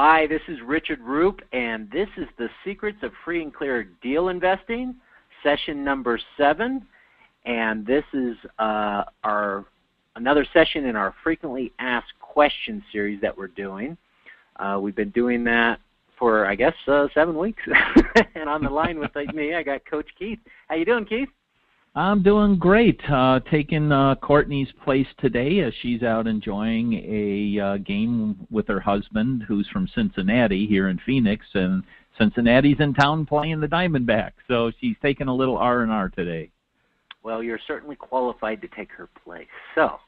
Hi, this is Richard Roop, and this is the Secrets of Free and Clear Deal Investing, session number 7. And this is another session in our Frequently Asked Questions series that we're doing. We've been doing that for, I guess, 7 weeks. And on the line with me, I got Coach Keith. How you doing, Keith? I'm doing great. Taking Courtney's place today as she's out enjoying a game with her husband, who's from Cincinnati here in Phoenix, and Cincinnati's in town playing the Diamondbacks. So she's taking a little R&R today. Well, you're certainly qualified to take her place. So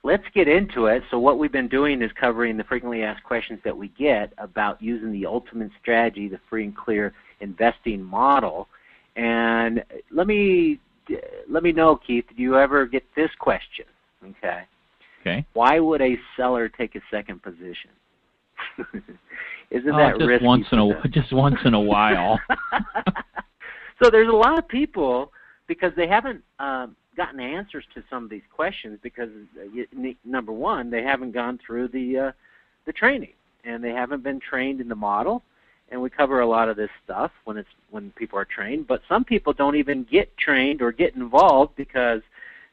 let's get into it. So what we've been doing is covering the frequently asked questions that we get about using the ultimate strategy, the free and clear investing model. And let me know, Keith, did you ever get this question? Okay. Why would a seller take a second position? Isn't that risky? Just once in a while. So there's a lot of people, because they haven't gotten answers to some of these questions, because number one, they haven't gone through the training, and they haven't been trained in the model. And we cover a lot of this stuff when people are trained, but some people don't even get trained or get involved because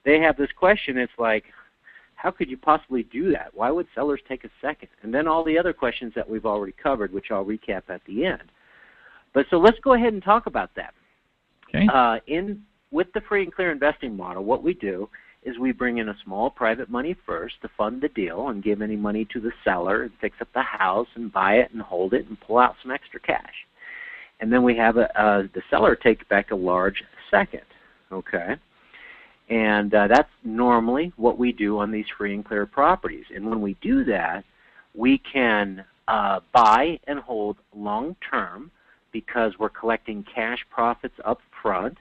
they have this question. It's like, how could you possibly do that? Why would sellers take a second? And then all the other questions that we've already covered, which I'll recap at the end. But so let's go ahead and talk about that. Okay. With the free and clear investing model, what we do is we bring in a small private money first to fund the deal and give any money to the seller and fix up the house and buy it and hold it and pull out some extra cash. And then we have the seller take back a large second, okay? And that's normally what we do on these free and clear properties. And when we do that, we can buy and hold long-term because we're collecting cash profits up front.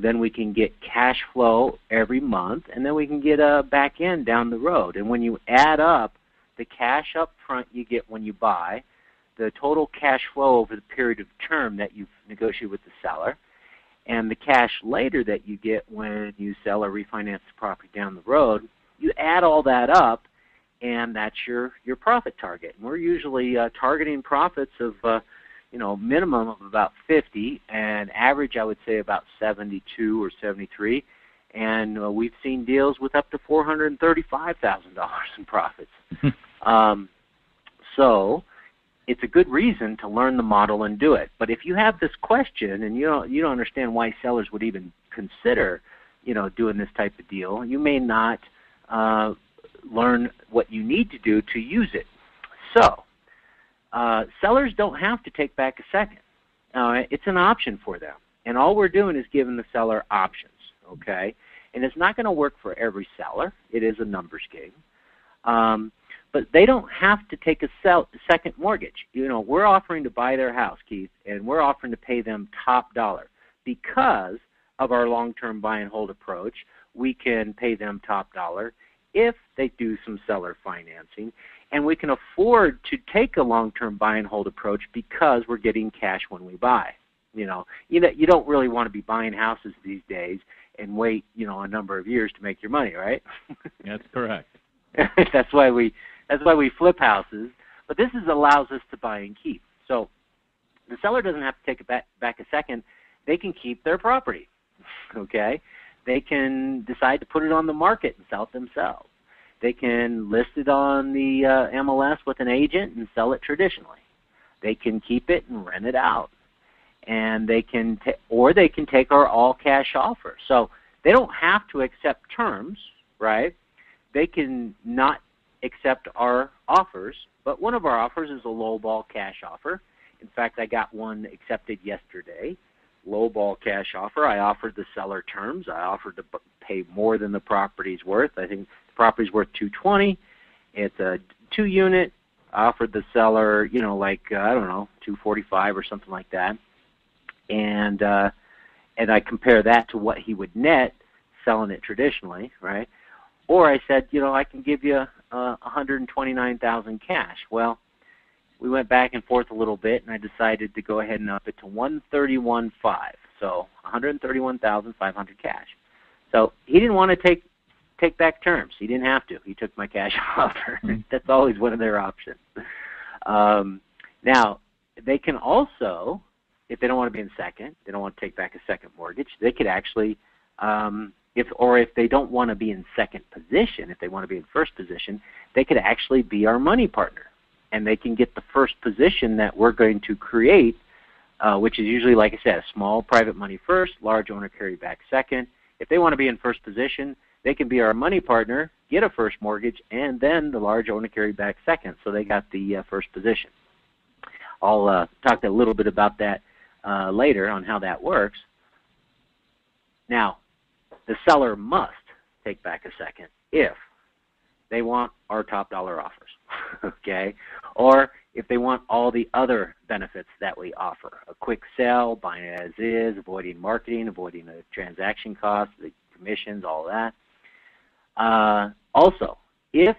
Then we can get cash flow every month, and then we can get a back end down the road. And when you add up the cash up front you get when you buy, the total cash flow over the period of term that you've negotiated with the seller, and the cash later that you get when you sell or refinance the property down the road, you add all that up, and that's your profit target. And we're usually targeting profits of minimum of about 50, and average, I would say, about 72 or 73. And we've seen deals with up to $435,000 in profits. So it's a good reason to learn the model and do it. But if you have this question and you don't understand why sellers would even consider, doing this type of deal, you may not learn what you need to do to use it. So sellers don't have to take back a second. It's an option for them. And all we're doing is giving the seller options, okay? And it's not going to work for every seller. It is a numbers game. But they don't have to take a second mortgage. We're offering to buy their house, Keith, and we're offering to pay them top dollar. Because of our long-term buy and hold approach, we can pay them top dollar if they do some seller financing. And we can afford to take a long-term buy and hold approach because we're getting cash when we buy. You don't really want to be buying houses these days and wait, a number of years to make your money, right? That's correct. That's why we flip houses. But this allows us to buy and keep. So the seller doesn't have to take it back a second. They can keep their property, okay? They can decide to put it on the market and sell it themselves. They can list it on the MLS with an agent and sell it traditionally. They can keep it and rent it out. And they can take our all-cash offer. So they don't have to accept terms, right? They can not accept our offers, but one of our offers is a low-ball cash offer. In fact, I got one accepted yesterday, low-ball cash offer. I offered the seller terms. I offered to pay more than the property's worth. I think the property's worth $220. It's a 2-unit. I offered the seller, $245 or something like that. And I compare that to what he would net selling it traditionally, right? Or I said, I can give you $129,000 cash. Well, we went back and forth a little bit, and I decided to go ahead and up it to $131,500. So $131,500 cash. So he didn't want to take back terms. He didn't have to. He took my cash offer. That's always one of their options. Now, they can also, if they don't want to be in second, they don't want to take back a second mortgage, they could actually, if they don't want to be in second position, if they want to be in first position, they could actually be our money partner. And they can get the first position that we're going to create, which is usually, like I said, a small private money first, large owner carry back second. If they want to be in first position, they can be our money partner, get a first mortgage, and then the large owner carry back second. So they got the first position. I'll talk a little bit about that later on how that works. Now, the seller must take back a second if they want our top dollar offers, okay? Or if they want all the other benefits that we offer, a quick sale, buying it as is, avoiding marketing, avoiding the transaction costs, the commissions, all that. Also, if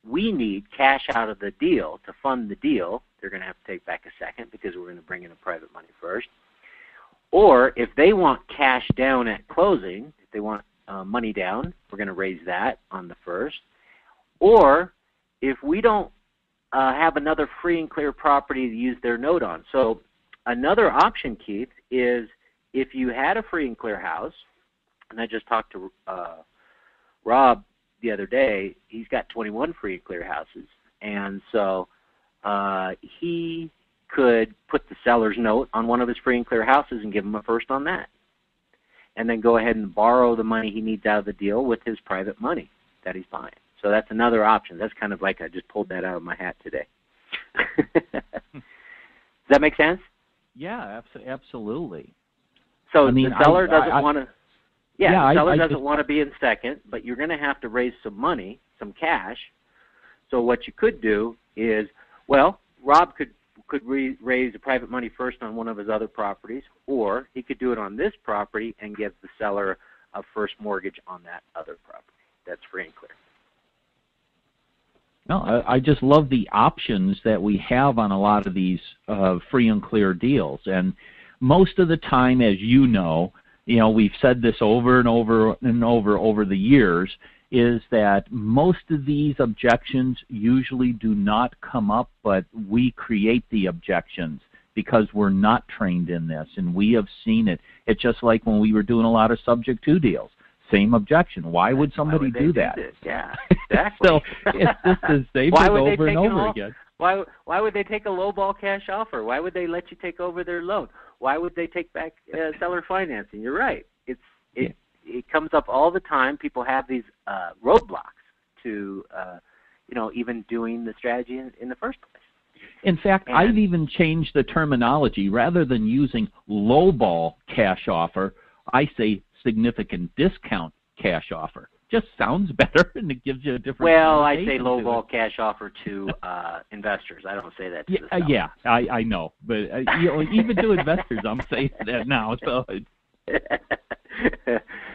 we need cash out of the deal to fund the deal, they're going to have to take back a second because we're going to bring in the private money first. Or if they want cash down at closing, if they want money down, we're going to raise that on the first. Or if we don't have another free and clear property to use their note on. So another option, Keith, is if you had a free and clear house, and I just talked to Rob the other day, he's got 21 free and clear houses, and so he could put the seller's note on one of his free and clear houses and give him a first on that, and then go ahead and borrow the money he needs out of the deal with his private money that he's buying. So that's another option. That's kind of like I just pulled that out of my hat today. Does that make sense? Yeah, absolutely. So the seller doesn't want to. Yeah, the seller doesn't want to be in second, but you're going to have to raise some money, some cash. So what you could do is, well, Rob could raise the private money first on one of his other properties, or he could do it on this property and give the seller a first mortgage on that other property. That's free and clear. No, I just love the options that we have on a lot of these free and clear deals. And most of the time, as you know, we've said this over and over and over the years, is that most of these objections usually do not come up, but we create the objections because we're not trained in this, and we have seen it. It's just like when we were doing a lot of subject to deals. Same objection. Why would somebody do that? Yeah, exactly. So it's just the same thing over and over again. Why would they take a lowball cash offer? Why would they let you take over their loan? Why would they take back seller financing? You're right. It comes up all the time. People have these roadblocks to even doing the strategy in the first place. In fact, I've even changed the terminology. Rather than using lowball cash offer, I say significant discount cash offer. Just sounds better, and it gives you a different. Well, I say lowball cash offer to investors. I don't say that to the seller. Yeah, I know, but even to investors, I'm saying that now. So.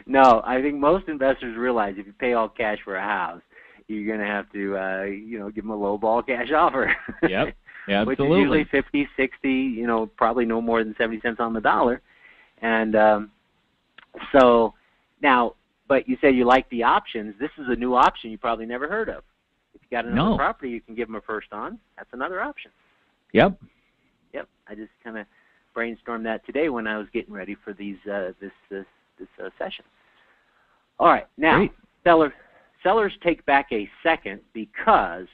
No, I think most investors realize if you pay all cash for a house, you're going to have to, give them a lowball cash offer. Yep, absolutely. Which is usually 50, 60, probably no more than 70 cents on the dollar. And so now, but you say you like the options. This is a new option you probably never heard of. If you got another property you can give them a first on, that's another option. Yep. I just kind of brainstormed that today when I was getting ready for these this session. All right, now sellers take back a second because,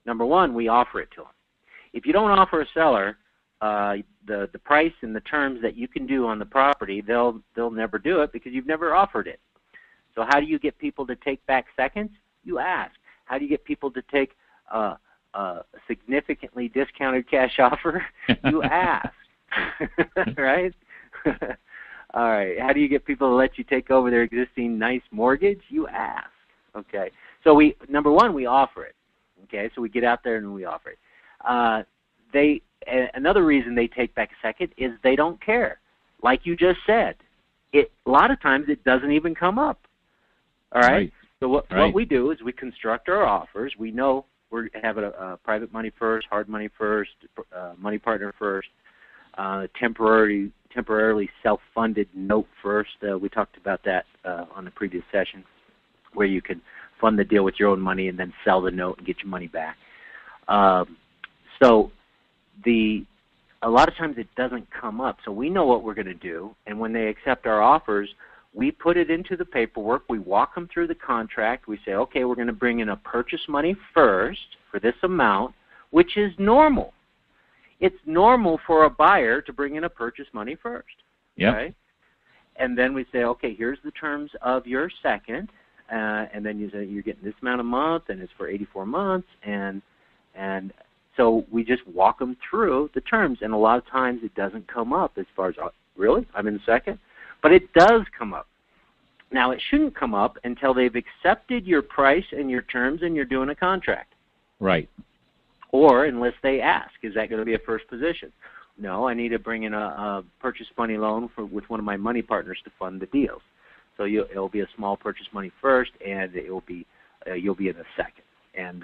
number one, we offer it to them. If you don't offer a seller the price and the terms that you can do on the property, they'll never do it because you've never offered it. So how do you get people to take back seconds? You ask. How do you get people to take a significantly discounted cash offer? You ask. Right? All right. How do you get people to let you take over their existing nice mortgage? You ask. Okay. So number one, we offer it. Okay. So we get out there and we offer it. Another reason they take back a second is they don't care. Like you just said, a lot of times it doesn't even come up. All right. So what we do is we construct our offers. We know we're having a private money first, hard money first, money partner first, temporarily self-funded note first. We talked about that on the previous session, where you can fund the deal with your own money and then sell the note and get your money back. So a lot of times it doesn't come up. So we know what we're going to do, and when they accept our offers, we put it into the paperwork. We walk them through the contract. We say, okay, we're going to bring in a purchase money first for this amount, which is normal. It's normal for a buyer to bring in a purchase money first. Yep. Okay? And then we say, okay, here's the terms of your second, and then you say you're getting this amount a month, and it's for 84 months, and so we just walk them through the terms, and a lot of times it doesn't come up as far as, really, I'm in second? But it does come up. Now, it shouldn't come up until they've accepted your price and your terms and you're doing a contract. Right. Or unless they ask, is that going to be a first position? No, I need to bring in a purchase money loan with one of my money partners to fund the deals. So it'll be a small purchase money first, and you'll be in the second. And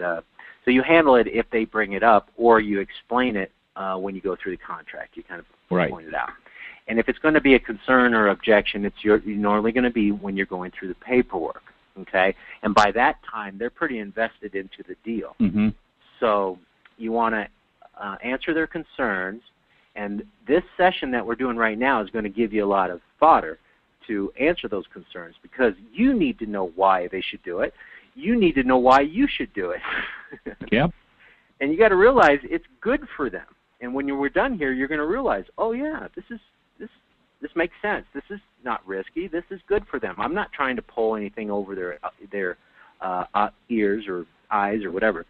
so you handle it if they bring it up, or you explain it when you go through the contract. You kind of point it out. And if it's going to be a concern or objection, it's normally going to be when you're going through the paperwork, okay? And by that time, they're pretty invested into the deal. Mm-hmm. So you want to answer their concerns, and this session that we're doing right now is going to give you a lot of fodder to answer those concerns, because you need to know why they should do it. You need to know why you should do it. Yep. And you got to realize it's good for them. And when we're done here, you're going to realize, oh yeah, this makes sense. This is not risky. This is good for them. I'm not trying to pull anything over their ears or eyes or whatever.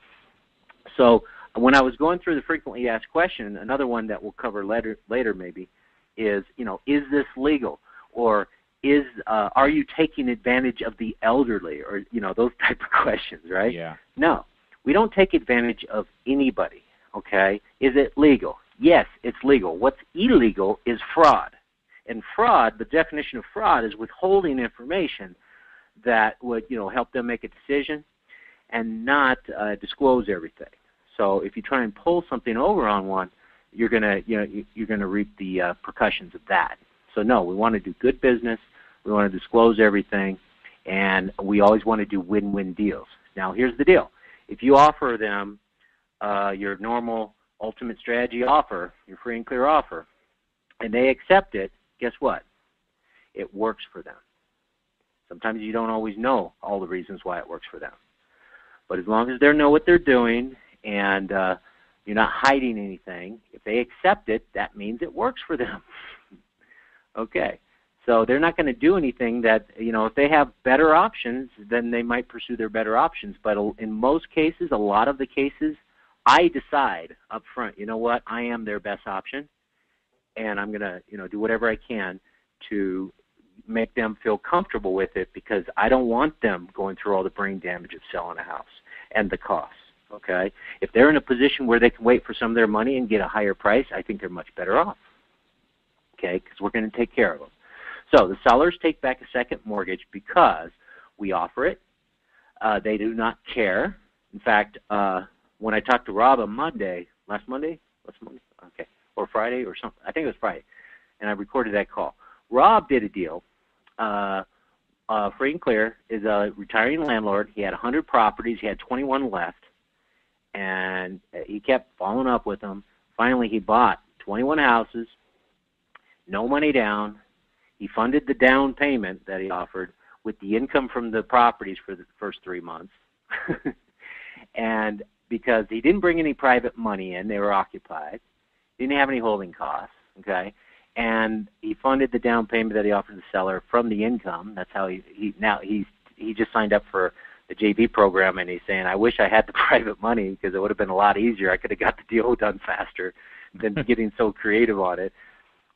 So when I was going through the frequently asked question, another one that we'll cover later maybe is, is this legal? Or are you taking advantage of the elderly? Or, those type of questions, right? Yeah. No, we don't take advantage of anybody, okay? Is it legal? Yes, it's legal. What's illegal is fraud. And fraud, the definition of fraud is withholding information that would, help them make a decision and not disclose everything. So if you try and pull something over on one, you're gonna reap the repercussions of that. So no, we want to do good business. We want to disclose everything, and we always want to do win-win deals. Now here's the deal: if you offer them your normal ultimate strategy offer, your free and clear offer, and they accept it, guess what? It works for them. Sometimes you don't always know all the reasons why it works for them. But as long as they know what they're doing and you're not hiding anything, if they accept it, that means it works for them. Okay. So they're not going to do anything that, if they have better options, then they might pursue their better options. But in most cases, a lot of the cases, I decide up front, you know what, I am their best option, and I'm going to, do whatever I can to make them feel comfortable with it, because I don't want them going through all the brain damage of selling a house and the costs, okay? If they're in a position where they can wait for some of their money and get a higher price, I think they're much better off, okay, because we're going to take care of them. So the sellers take back a second mortgage because we offer it. They do not care. In fact, when I talked to Rob on last Monday, okay, or Friday or something, I think it was Friday, and I recorded that call. Rob did a deal. Free and Clear is a retiring landlord. He had 100 properties. He had 21 left, and he kept following up with them. Finally, he bought 21 houses, no money down. He funded the down payment that he offered with the income from the properties for the first 3 months. And because he didn't bring any private money in, they were occupied. Didn't have any holding costs, okay? And he funded the down payment that he offered the seller from the income. That's how he just signed up for the JV program, and he's saying, I wish I had the private money because it would have been a lot easier. I could have got the deal done faster than getting so creative on it.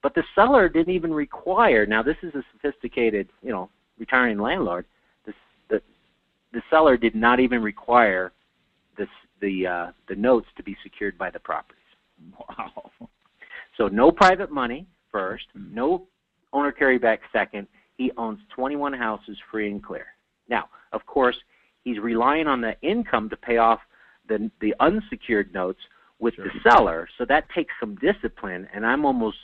But the seller didn't even require, now this is a sophisticated, retiring landlord, the seller did not even require the notes to be secured by the properties. Wow. So no private money first, no owner carryback second. He owns 21 houses free and clear. Now, of course, he's relying on the income to pay off the unsecured notes with the seller, so that takes some discipline, and I'm almost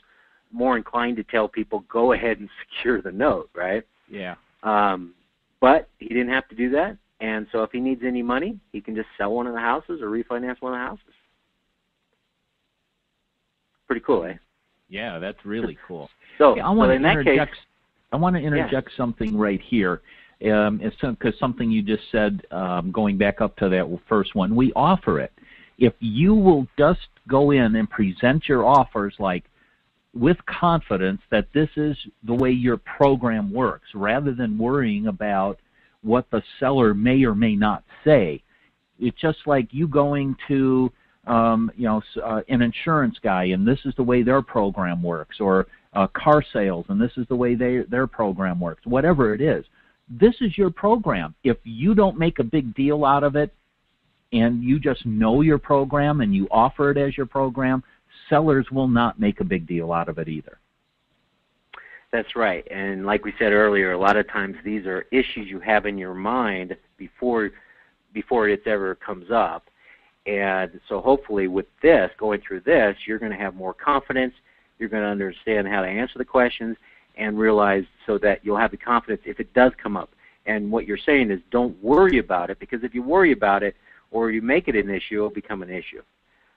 more inclined to tell people, go ahead and secure the note, right? Yeah. But he didn't have to do that, and so if he needs any money, he can just sell one of the houses or refinance one of the houses. Pretty cool, eh? Yeah, that's really cool. So, okay, I want in that case, to interject something right here. Because something you just said, going back up to that first one, we offer it. If you will just go in and present your offers with confidence that this is the way your program works, rather than worrying about what the seller may or may not say. It's just like you going to an insurance guy, and this is the way their program works, or car sales, and this is the way their program works. Whatever it is, this is your program. If you don't make a big deal out of it, and you just know your program and you offer it as your program, sellers will not make a big deal out of it either. That's right. And like we said earlier, a lot of times these are issues you have in your mind before it ever comes up. And so hopefully with this, going through this, you're going to have more confidence. You're going to understand how to answer the questions and realize so that you'll have the confidence if it does come up. And what you're saying is don't worry about it, because if you worry about it or you make it an issue, it'll become an issue.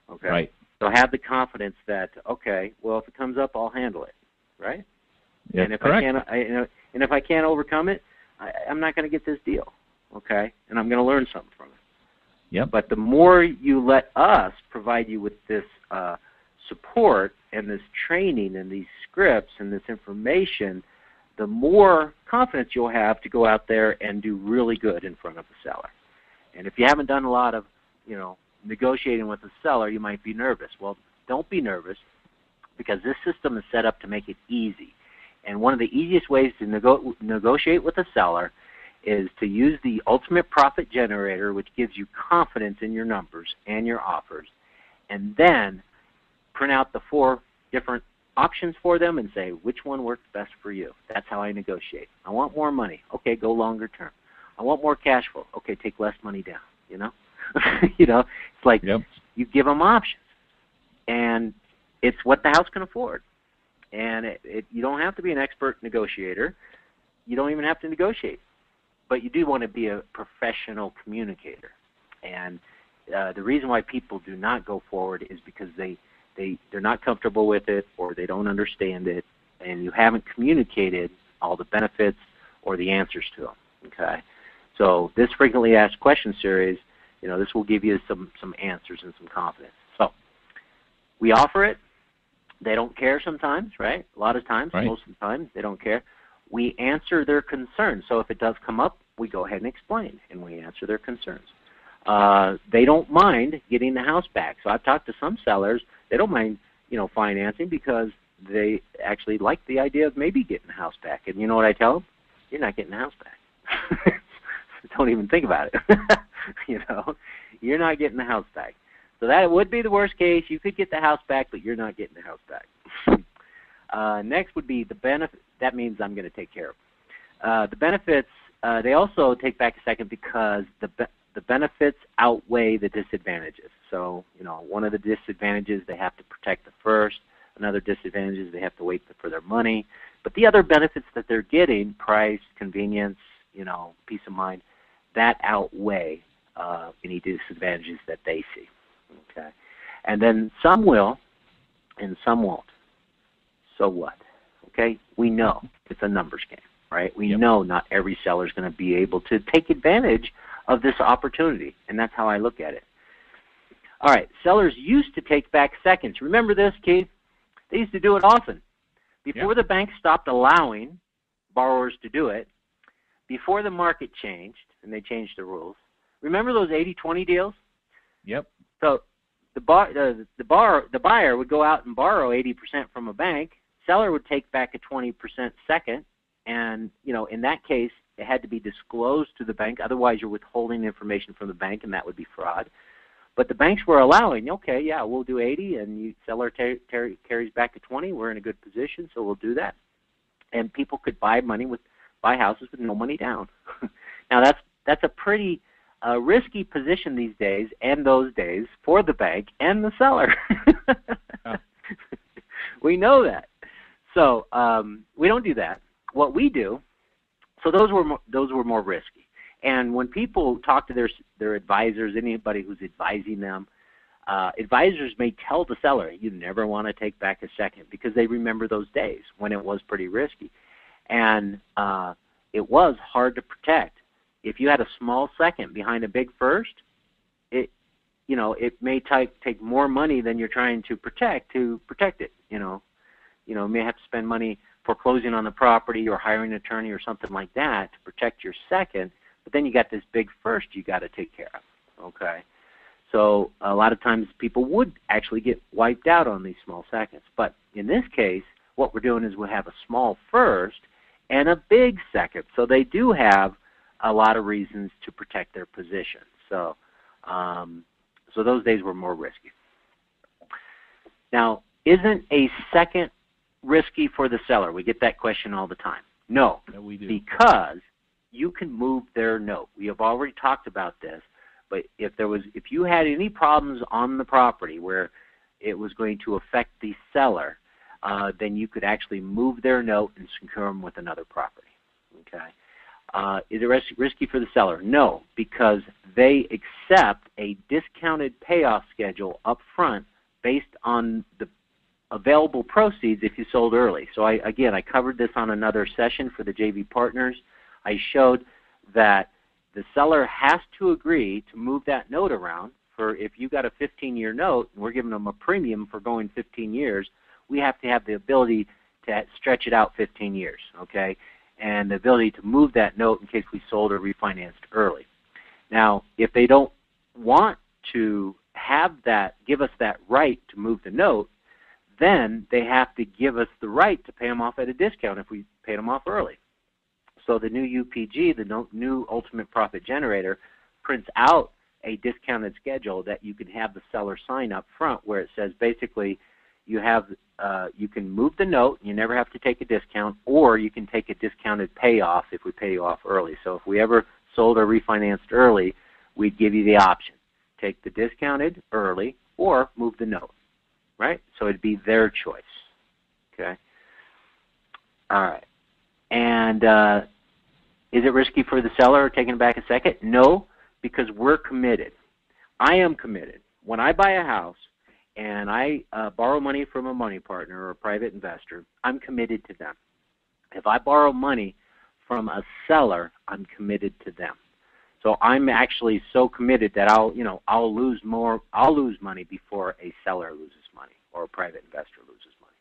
Okay? Right. So have the confidence that, okay, well, if it comes up, I'll handle it. Right? Yeah, and if correct. I can't overcome it, I'm not going to get this deal. Okay? And I'm going to learn something from it. Yep. But the more you let us provide you with this support and this training and these scripts and this information, the more confidence you'll have to go out there and do really good in front of the seller. And if you haven't done a lot of, negotiating with the seller, you might be nervous. Well, don't be nervous, because this system is set up to make it easy. And one of the easiest ways to negotiate with a seller is to use the ultimate profit generator, which gives you confidence in your numbers and your offers, and then print out the 4 different options for them and say, which one works best for you? That's how I negotiate. I want more money. Okay, go longer term. I want more cash flow. Okay, take less money down, It's like you give them options, and it's what the house can afford. And you don't have to be an expert negotiator. You don't even have to negotiate. But you do want to be a professional communicator. And the reason why people do not go forward is because they're not comfortable with it, or they don't understand it, and you haven't communicated all the benefits or the answers to them. Okay? So this frequently asked question series, this will give you some answers and some confidence. So we offer it. They don't care sometimes, right? A lot of times, right. Most of the time, they don't care. We answer their concerns. So if it does come up, we go ahead and explain, and we answer their concerns. They don't mind getting the house back. So I've talked to some sellers. They don't mind, financing, because they actually like the idea of maybe getting the house back. And you know what I tell them? You're not getting the house back. Don't even think about it. You're not getting the house back. So that would be the worst case. You could get the house back, but you're not getting the house back. Next would be the benefit. That means I'm going to take care of. The benefits, they also take back a second, because the benefits outweigh the disadvantages. So, one of the disadvantages, they have to protect the first. Another disadvantage is they have to wait for their money. But the other benefits that they're getting, price, convenience, peace of mind, that outweigh any disadvantages that they see. Okay, and then some will, and some won't. So what? Okay, we know it's a numbers game, right? We know not every seller is going to be able to take advantage of this opportunity, and that's how I look at it. All right, sellers used to take back seconds. Remember this, Keith? They used to do it often. Before the bank stopped allowing borrowers to do it, before the market changed, and they changed the rules. Remember those 80-20 deals? Yep. So the buyer would go out and borrow 80% from a bank. Seller would take back a 20% second, and in that case, it had to be disclosed to the bank. Otherwise, you're withholding information from the bank, and that would be fraud. But the banks were allowing, okay, yeah, we'll do 80, and seller carries back a 20. We're in a good position, so we'll do that. And people could buy houses with no money down. Now that's a pretty risky position these days, and those days, for the bank and the seller. We know that. So we don't do that. What we do, so those were more risky. And when people talk to their advisors, anybody who's advising them, advisors may tell the seller, you never want to take back a second, because they remember those days when it was pretty risky. And it was hard to protect. If you had a small second behind a big first, it may take more money than you're trying to protect it. You may have to spend money foreclosing on the property or hiring an attorney or something like that to protect your second, but then you got this big first you got to take care of. Okay, so a lot of times people would actually get wiped out on these small seconds, but in this case, what we're doing is we have a small first and a big second, so they do have a lot of reasons to protect their position. So, so those days were more risky. Now, isn't a second risky for the seller? We get that question all the time. No, yeah, we do. Because you can move their note. We have already talked about this, but if you had any problems on the property where it was going to affect the seller, then you could actually move their note and secure them with another property. Okay. Is it risky for the seller? No, because they accept a discounted payoff schedule up front based on the available proceeds if you sold early. So I covered this on another session for the JV partners. I showed that the seller has to agree to move that note around. For if you got a 15-year note and we're giving them a premium for going 15 years, we have to have the ability to stretch it out 15 years, okay? And the ability to move that note in case we sold or refinanced early. Now, if they don't want to have that, give us that right to move the note, then they have to give us the right to pay them off at a discount if we paid them off early. So the new UPG, the new Ultimate Profit Generator, prints out a discounted schedule that you can have the seller sign up front, where it says basically you can move the note, you never have to take a discount, or you can take a discounted payoff if we pay you off early. So if we ever sold or refinanced early, we'd give you the option. Take the discounted early or move the note, right? So it'd be their choice, okay? All right. And is it risky for the seller taking it back a second? No, because we're committed. I am committed. When I buy a house, and I borrow money from a money partner or a private investor, I'm committed to them. If I borrow money from a seller, I'm committed to them. So I'm actually so committed that I'll lose money before a seller loses money or a private investor loses money,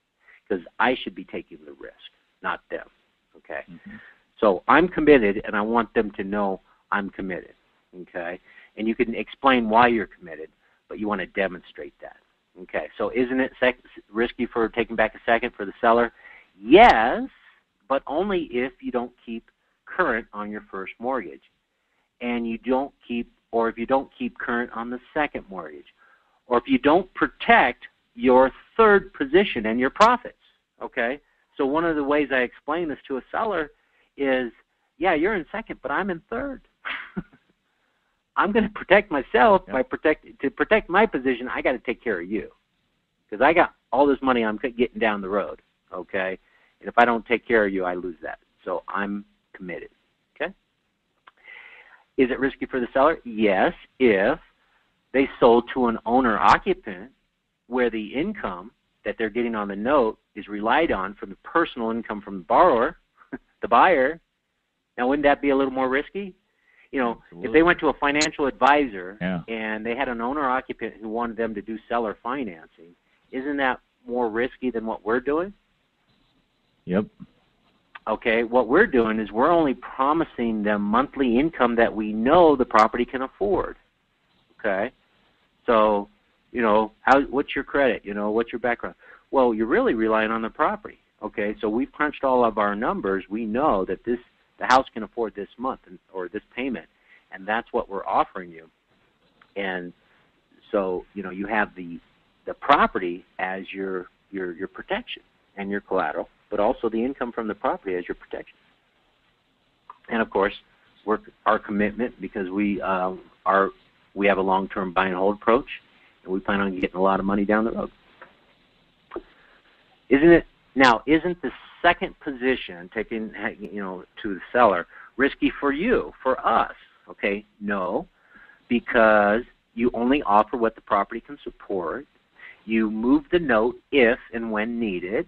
because I should be taking the risk, not them. Okay. Mm-hmm. So I'm committed, and I want them to know I'm committed. Okay. And you can explain why you're committed, but you want to demonstrate that. Okay, so isn't it risky for taking back a second for the seller? Yes, but only if you don't keep current on your first mortgage, and if you don't keep current on the second mortgage, or if you don't protect your third position and your profits. Okay, so one of the ways I explain this to a seller is, yeah, you're in second, but I'm in third. I'm going to protect myself. Yep. To protect my position, I got to take care of you, because I got all this money I'm getting down the road, okay? And if I don't take care of you, I lose that. So I'm committed, okay? Is it risky for the seller? Yes, if they sold to an owner-occupant where the income that they're getting on the note is relied on from the personal income from the borrower, the buyer. Now, wouldn't that be a little more risky? Absolutely. If they went to a financial advisor and they had an owner-occupant who wanted them to do seller financing, isn't that more risky than what we're doing? Yep. Okay, what we're doing is we're only promising them monthly income that we know the property can afford. Okay, so, what's your credit? What's your background? Well, you're really relying on the property. Okay, so we've crunched all of our numbers. We know that the house can afford this month or this payment, and that's what we're offering you. And so, you have the property as your protection and your collateral, but also the income from the property as your protection. And of course, our commitment, because we have a long-term buy and hold approach, and we plan on getting a lot of money down the road. Isn't the second position taken, to the seller risky for you, for us? Okay, no, because you only offer what the property can support. You move the note if and when needed,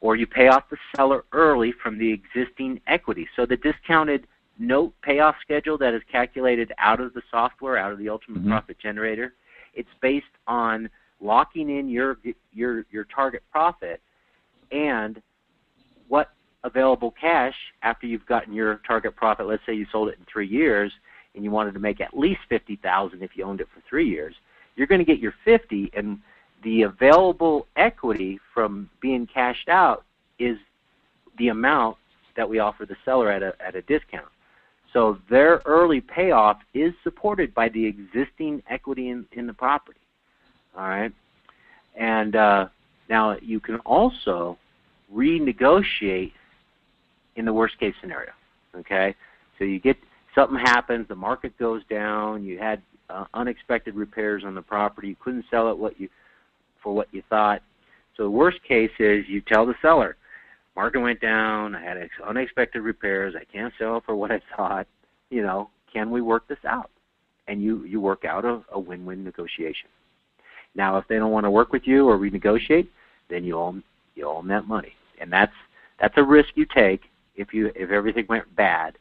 or you pay off the seller early from the existing equity. So the discounted note payoff schedule that is calculated out of the software, out of the ultimate profit generator, it's based on locking in your target profit and what available cash after you've gotten your target profit. Let's say you sold it in 3 years and you wanted to make at least $50,000 if you owned it for 3 years. You're going to get your 50, and the available equity from being cashed out is the amount that we offer the seller at a discount. So their early payoff is supported by the existing equity in the property. All right, and now you can also renegotiate in the worst case scenario. Okay, so you get something happens, the market goes down, you had unexpected repairs on the property, you couldn't sell it for what you thought. So the worst case is you tell the seller, market went down, I had unexpected repairs, I can't sell it for what I thought, can we work this out? And you work out a win-win negotiation. Now, if they don't want to work with you or renegotiate, then you own that money, and that's a risk you take if everything went bad.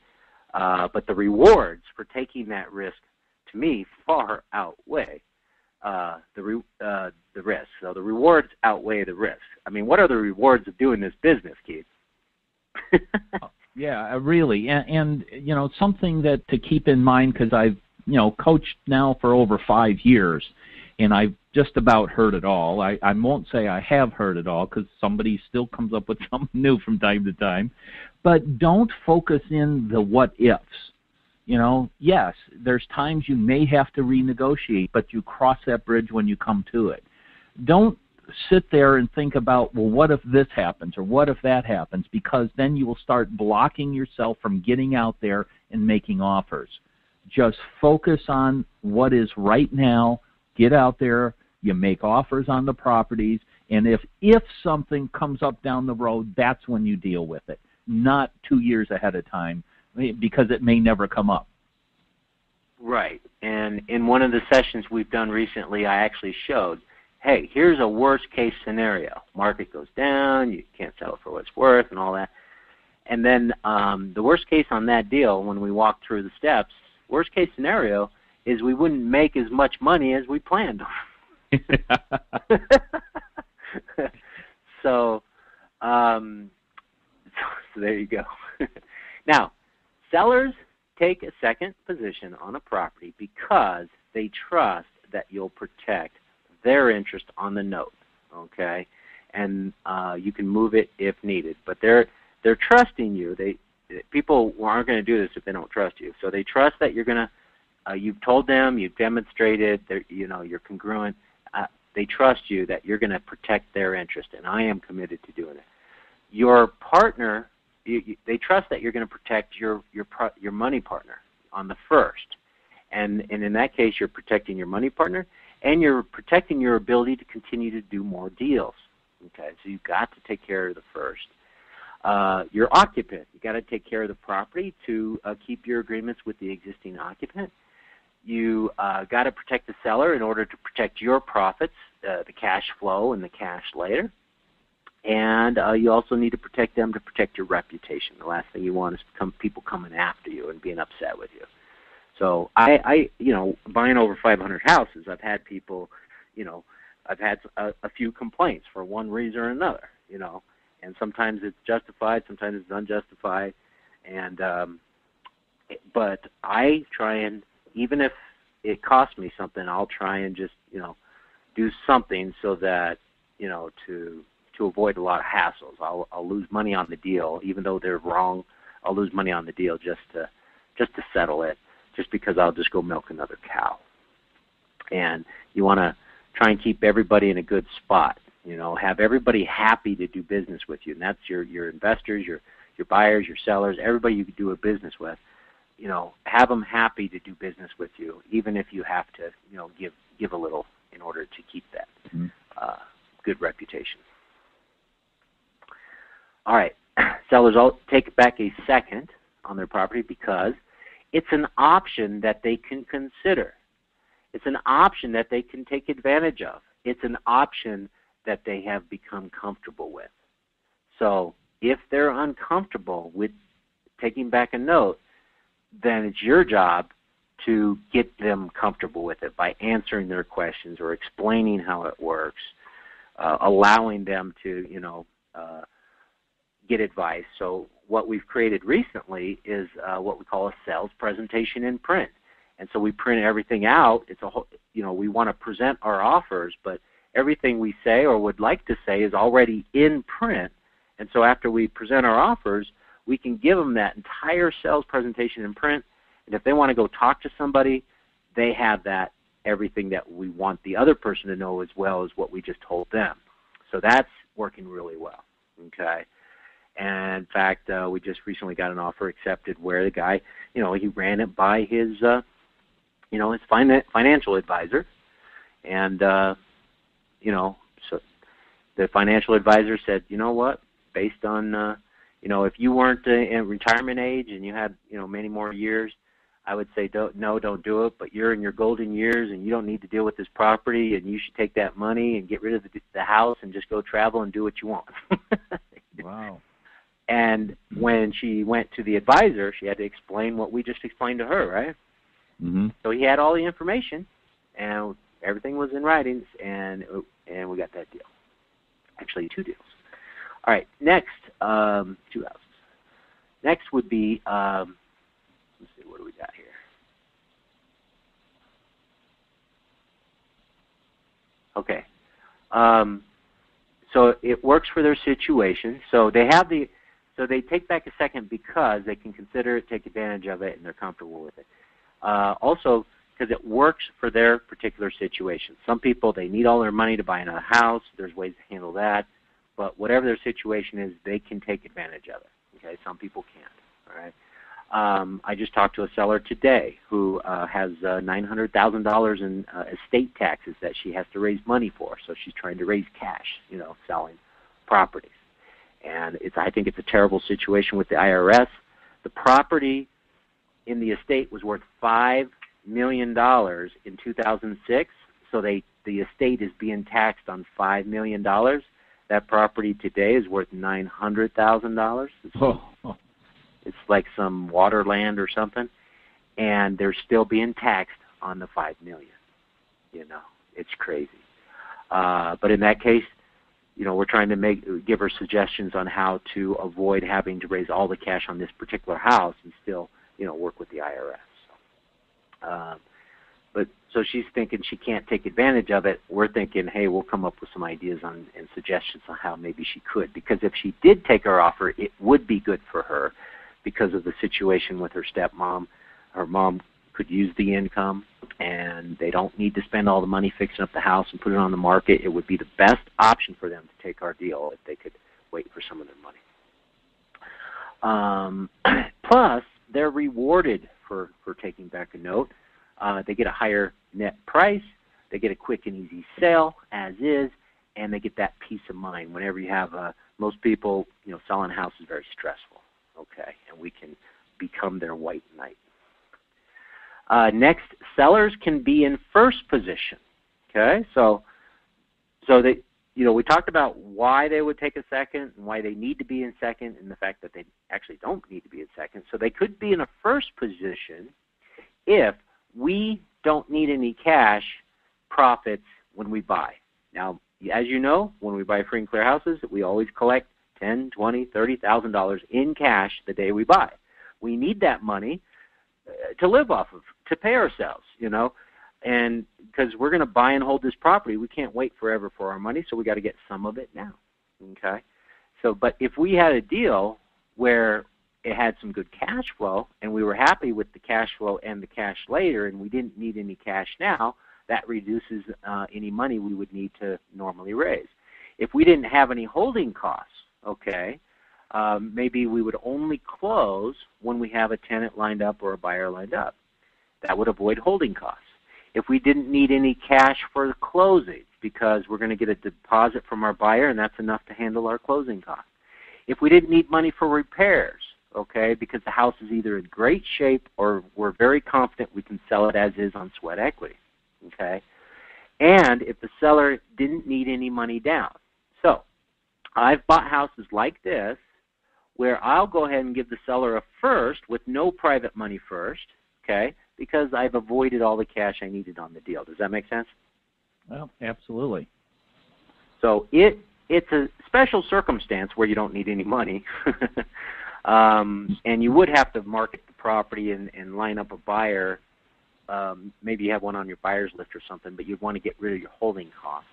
But the rewards for taking that risk, to me, far outweigh the risk. So the rewards outweigh the risk. I mean, what are the rewards of doing this business, Keith? Yeah, really, and something that to keep in mind, because I've coached now for over 5 years, and I've just about heard it all. I won't say I have heard it all, because somebody still comes up with something new from time to time. But don't focus in the what-ifs. Yes, there's times you may have to renegotiate, but you cross that bridge when you come to it. Don't sit there and think about, well, what if this happens or what if that happens, because then you will start blocking yourself from getting out there and making offers. Just focus on what is right now. Get out there, you make offers on the properties, and if something comes up down the road, that's when you deal with it, not 2 years ahead of time, because it may never come up. Right. And in one of the sessions we've done recently, I actually showed, hey, here's a worst-case scenario. Market goes down, you can't sell it for what it's worth and all that. And then the worst case on that deal, when we walked through the steps, worst-case scenario is we wouldn't make as much money as we planned on. So there you go. Now, sellers take a second position on a property because they trust that you'll protect their interest on the note, okay? And you can move it if needed. But they're trusting you. People aren't going to do this if they don't trust you. So they trust that you're going to. You've told them, you've demonstrated that you're congruent. They trust you that you're going to protect their interest, and I am committed to doing it. Your partner, they trust that you're going to protect your money partner on the first, and in that case, you're protecting your money partner, and you're protecting your ability to continue to do more deals. Okay, so you've got to take care of the first. Your occupant, you got to take care of the property to keep your agreements with the existing occupant. You got to protect the seller in order to protect your profits, the cash flow and the cash later. And you also need to protect them to protect your reputation. The last thing you want is people coming after you and being upset with you. So I buying over 500 houses, I've had people, I've had a few complaints for one reason or another, and sometimes it's justified, sometimes it's unjustified. And but I try and, even if it costs me something, I'll try and just, do something so that, to avoid a lot of hassles. I'll lose money on the deal, even though they're wrong. I'll lose money on the deal just to settle it, just because I'll just go milk another cow. And you want to try and keep everybody in a good spot. Have everybody happy to do business with you, and that's your investors, your buyers, your sellers, everybody you do a business with. Have them happy to do business with you, even if you have to, give a little in order to keep that good reputation. All right, sellers all take back a second on their property because it's an option that they can consider. It's an option that they can take advantage of. It's an option that they have become comfortable with. So if they're uncomfortable with taking back a note, then it's your job to get them comfortable with it by answering their questions or explaining how it works, allowing them to, get advice. So what we've created recently is what we call a sales presentation in print. And so we print everything out. It's a whole, we want to present our offers, but everything we say or would like to say is already in print. And so after we present our offers, we can give them that entire sales presentation in print. And if they want to go talk to somebody, they have that, everything that we want the other person to know as well as what we just told them. So that's working really well, okay? And in fact, we just recently got an offer accepted where the guy, he ran it by his, his financial advisor. And, so the financial advisor said, you know what, based on, if you weren't in retirement age and you had, many more years, I would say don't do it, but you're in your golden years and you don't need to deal with this property, and you should take that money and get rid of the house and just go travel and do what you want. Wow. And when she went to the advisor, she had to explain what we just explained to her, right? Mm-hmm. So he had all the information, and everything was in writings, and we got that deal. Actually, 2 deals. All right, next, 2 houses. Next would be, let's see, what do we got here? Okay. So it works for their situation. So they have they take back a second because they can consider it, take advantage of it, and they're comfortable with it. Also, because it works for their particular situation. Some people, they need all their money to buy another house. There's ways to handle that. But whatever their situation is, they can take advantage of it. Okay, some people can't. All right. I just talked to a seller today who has $900,000 in estate taxes that she has to raise money for. So she's trying to raise cash, selling properties. And I think it's a terrible situation with the IRS. The property in the estate was worth $5 million in 2006. So the estate is being taxed on $5 million. That property today is worth $900,000. It's like some water land or something, and they're still being taxed on the $5 million. It's crazy. But in that case, we're trying to give her suggestions on how to avoid having to raise all the cash on this particular house and still, work with the IRS. But so she's thinking she can't take advantage of it. We're thinking, hey, we'll come up with some ideas and suggestions on how maybe she could. Because if she did take our offer, it would be good for her because of the situation with her stepmom. Her mom could use the income, and they don't need to spend all the money fixing up the house and put it on the market. It would be the best option for them to take our deal if they could wait for some of their money. Plus, they're rewarded for taking back a note. They get a higher net price, they get a quick and easy sale as is, and they get that peace of mind. Whenever you have most people, selling a house is very stressful, okay, and we can become their white knight. Next, sellers can be in first position, okay, so they, we talked about why they would take a second and why they need to be in second, and the fact that they actually don't need to be in second. So they could be in a first position if we don't need any cash profits when we buy. Now, as you know, when we buy free and clear houses, we always collect $10,000, $20,000, $30,000 in cash the day we buy. We need that money to live off of, to pay ourselves, and because we're going to buy and hold this property, we can't wait forever for our money, so we got to get some of it now, okay? So, but if we had a deal where it had some good cash flow, and we were happy with the cash flow and the cash later, and we didn't need any cash now, that reduces any money we would need to normally raise. If we didn't have any holding costs, okay, maybe we would only close when we have a tenant lined up or a buyer lined up. That would avoid holding costs. If we didn't need any cash for the closing because we're going to get a deposit from our buyer and that's enough to handle our closing costs. If we didn't need money for repairs, okay, because the house is either in great shape or we're very confident we can sell it as is on sweat equity, okay? And if the seller didn't need any money down. So I've bought houses like this where I'll go ahead and give the seller a first with no private money first, okay, because I've avoided all the cash I needed on the deal. Does that make sense? Well, absolutely. So it's a special circumstance where you don't need any money. And you would have to market the property and line up a buyer. Maybe you have one on your buyer's list or something, but you'd want to get rid of your holding costs.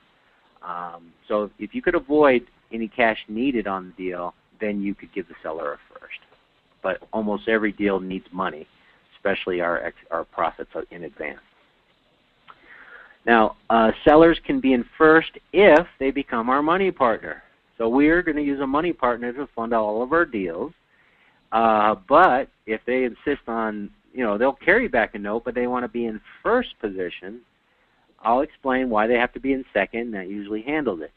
So if you could avoid any cash needed on the deal, then you could give the seller a first. But almost every deal needs money, especially our profits in advance. Now, sellers can be in first if they become our money partner. So we're going to use a money partner to fund all of our deals. But if they insist on, they'll carry back a note, but they want to be in first position, I'll explain why they have to be in second. That usually handles it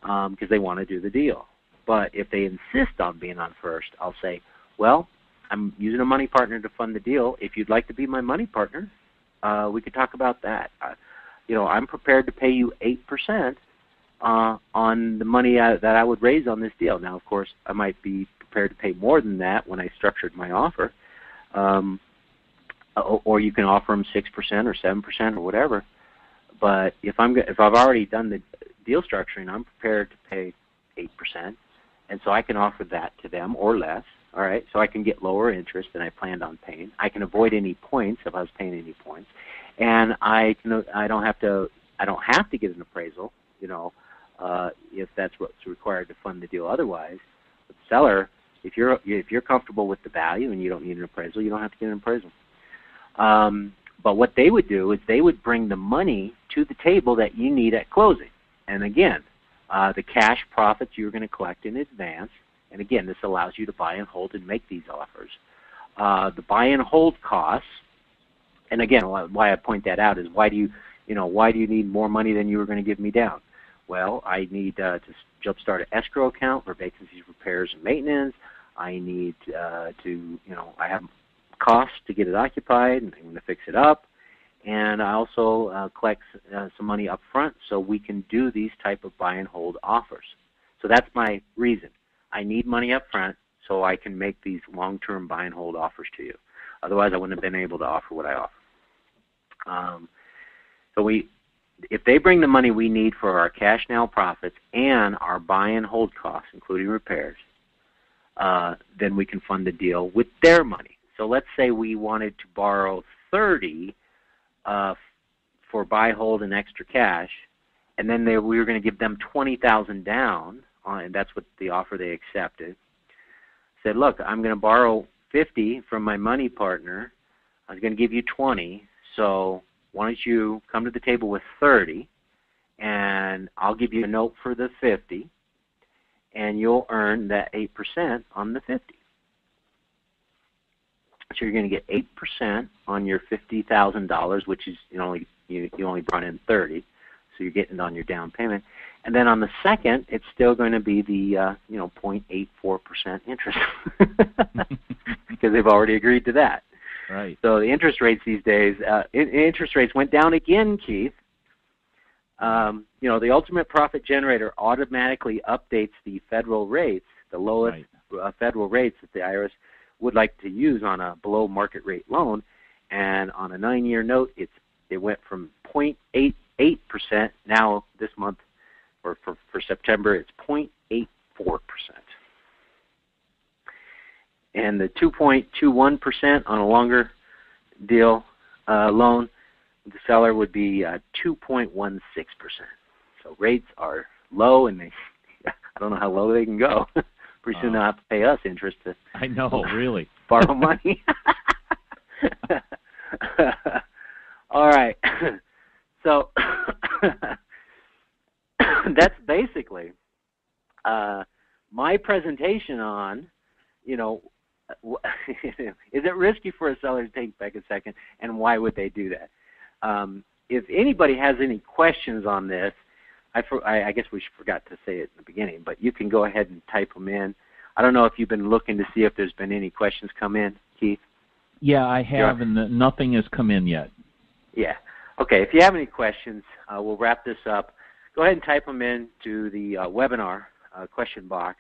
because they want to do the deal. But if they insist on being on first, I'll say, well, I'm using a money partner to fund the deal. If you'd like to be my money partner, we could talk about that. I'm prepared to pay you 8% on the money that I would raise on this deal. Now, of course, I might be prepared to pay more than that when I structured my offer. Or you can offer them 6% or 7% or whatever. But if I've already done the deal structuring, I'm prepared to pay 8%, and so I can offer that to them or less. All right, so I can get lower interest than I planned on paying. I can avoid any points if I was paying any points, and I don't have to get an appraisal. If that's what's required to fund the deal. Otherwise, the seller, if you're comfortable with the value and you don't need an appraisal, you don't have to get an appraisal. But what they would do is they would bring the money to the table that you need at closing. And again, the cash profits you're going to collect in advance. And again, this allows you to buy and hold and make these offers. The buy and hold costs, and again, why I point that out is why do you need more money than you were going to give me down? Well, I need to jumpstart an escrow account for vacancies, repairs, and maintenance. I need I have costs to get it occupied, and I'm going to fix it up. And I also collect some money up front so we can do these type of buy and hold offers. So that's my reason. I need money up front so I can make these long-term buy and hold offers to you. Otherwise, I wouldn't have been able to offer what I offer. If they bring the money we need for our cash now profits and our buy and hold costs, including repairs, then we can fund the deal with their money. So let's say we wanted to borrow $30 for buy, hold, and extra cash, and then we were going to give them $20,000 down, and that's what the offer they accepted. Said, look, I'm going to borrow $50 from my money partner. I was going to give you $20, so why don't you come to the table with $30, and I'll give you a note for the $50, and you'll earn that 8% on the $50. So you're going to get 8% on your $50,000, which is you only brought in $30, so you're getting it on your down payment. And then on the second, it's still going to be the 0.84% interest because they've already agreed to that. Right. So the interest rates these days, interest rates went down again, Keith. The ultimate profit generator automatically updates the federal rates, the lowest federal rates that the IRS would like to use on a below market rate loan, and on a 9-year note, it went from 0.88%. Now this month, or for September, it's 0.84%. And the 2.21% on a longer deal loan, the seller would be 2.16%. So rates are low, and I don't know how low they can go. Pretty soon they'll have to pay us interest to really borrow money. All right. So that's basically my presentation on, is it risky for a seller to take back a second, and why would they do that? If anybody has any questions on this, I guess we forgot to say it in the beginning, but you can go ahead and type them in. I don't know if you've been looking to see if there's been any questions come in, Keith. Yeah, I have, and nothing has come in yet. Yeah. Okay, if you have any questions, we'll wrap this up. Go ahead and type them into the webinar question box,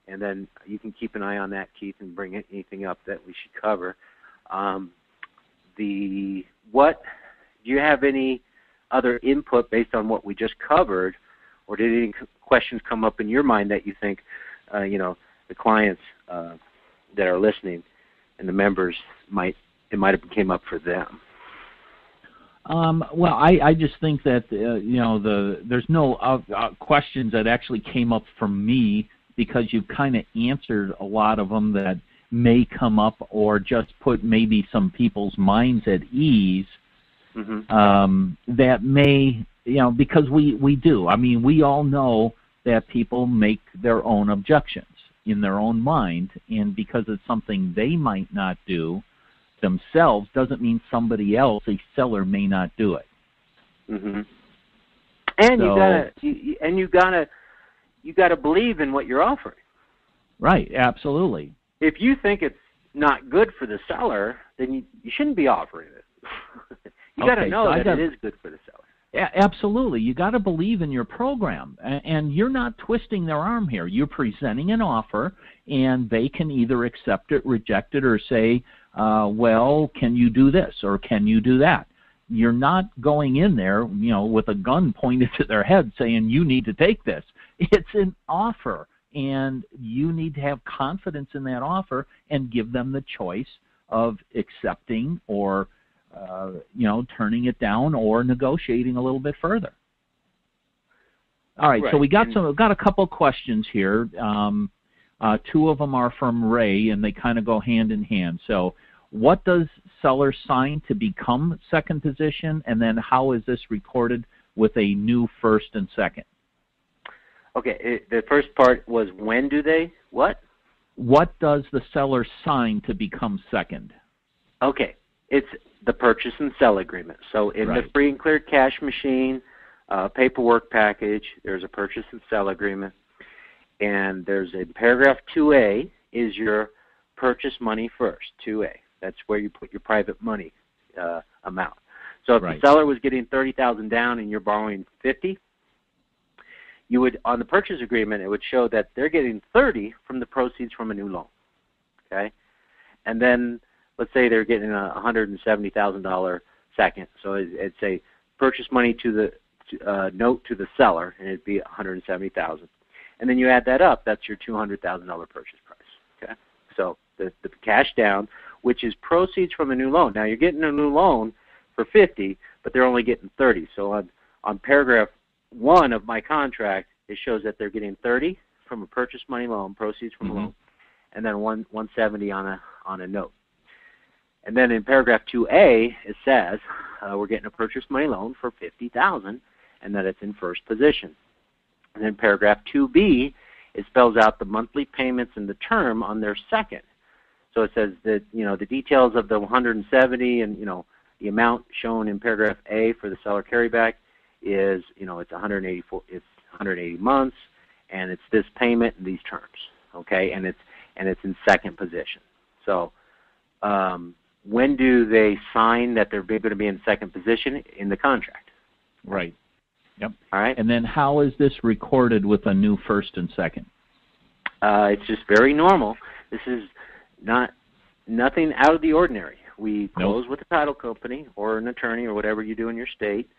and then you can keep an eye on that, Keith, and bring anything up that we should cover. Do you have any other input based on what we just covered, or did any questions come up in your mind that you think, the clients that are listening and the members might have came up for them? Well, I just think that there's no questions that actually came up from me, because you've kind of answered a lot of them that may come up, or just put maybe some people's minds at ease. That may, because we do. I mean, we all know that people make their own objections in their own mind, and because it's something they might not do themselves doesn't mean somebody else, a seller, may not do it. And you gotta believe in what you're offering. Right, absolutely. If you think it's not good for the seller, then you shouldn't be offering it. You got to know that it is good for the seller. Yeah, absolutely. You got to believe in your program, and you're not twisting their arm here. You're presenting an offer, and they can either accept it, reject it, or say, well, can you do this, or can you do that? You're not going in there, with a gun pointed to their head saying, you need to take this. It's an offer, and you need to have confidence in that offer and give them the choice of accepting or turning it down or negotiating a little bit further. All right, so we got a couple questions here. Two of them are from Ray, and they kind of go hand in hand. So, what does seller sign to become second position, and then how is this recorded with a new first and second? Okay, the first part was, when do they what? What does the seller sign to become second? Okay, it's the purchase and sell agreement. So in the free and clear cash machine paperwork package, there's a purchase and sell agreement, and there's a paragraph 2A is your purchase money first, 2A. That's where you put your private money amount. So if the seller was getting $30,000 down and you're borrowing $50,000, you would, on the purchase agreement, it would show that they're getting $30,000 from the proceeds from a new loan. Okay, and then let's say they're getting a $170,000 second. So it'd say purchase money to the note to the seller, and it'd be $170,000. And then you add that up, that's your $200,000 purchase price. Okay, so the cash down, which is proceeds from a new loan. Now you're getting a new loan for $50,000, but they're only getting $30,000. So on paragraph 1 of my contract, it shows that they're getting $30,000 from a purchase money loan, proceeds from a loan, and then $170,000 on a note. And then in paragraph 2A, it says we're getting a purchase money loan for $50,000, and that it's in first position. And then paragraph 2B, it spells out the monthly payments and the term on their second. So it says that the details of the $170,000 and the amount shown in paragraph A for the seller carryback is it's 180 months, and it's this payment and these terms. Okay, and it's in second position. So when do they sign that they're going to be in second position? In the contract. Right. Yep. All right. And then how is this recorded with a new first and second? It's just very normal. This is nothing out of the ordinary. We close with a title company or an attorney or whatever you do in your state.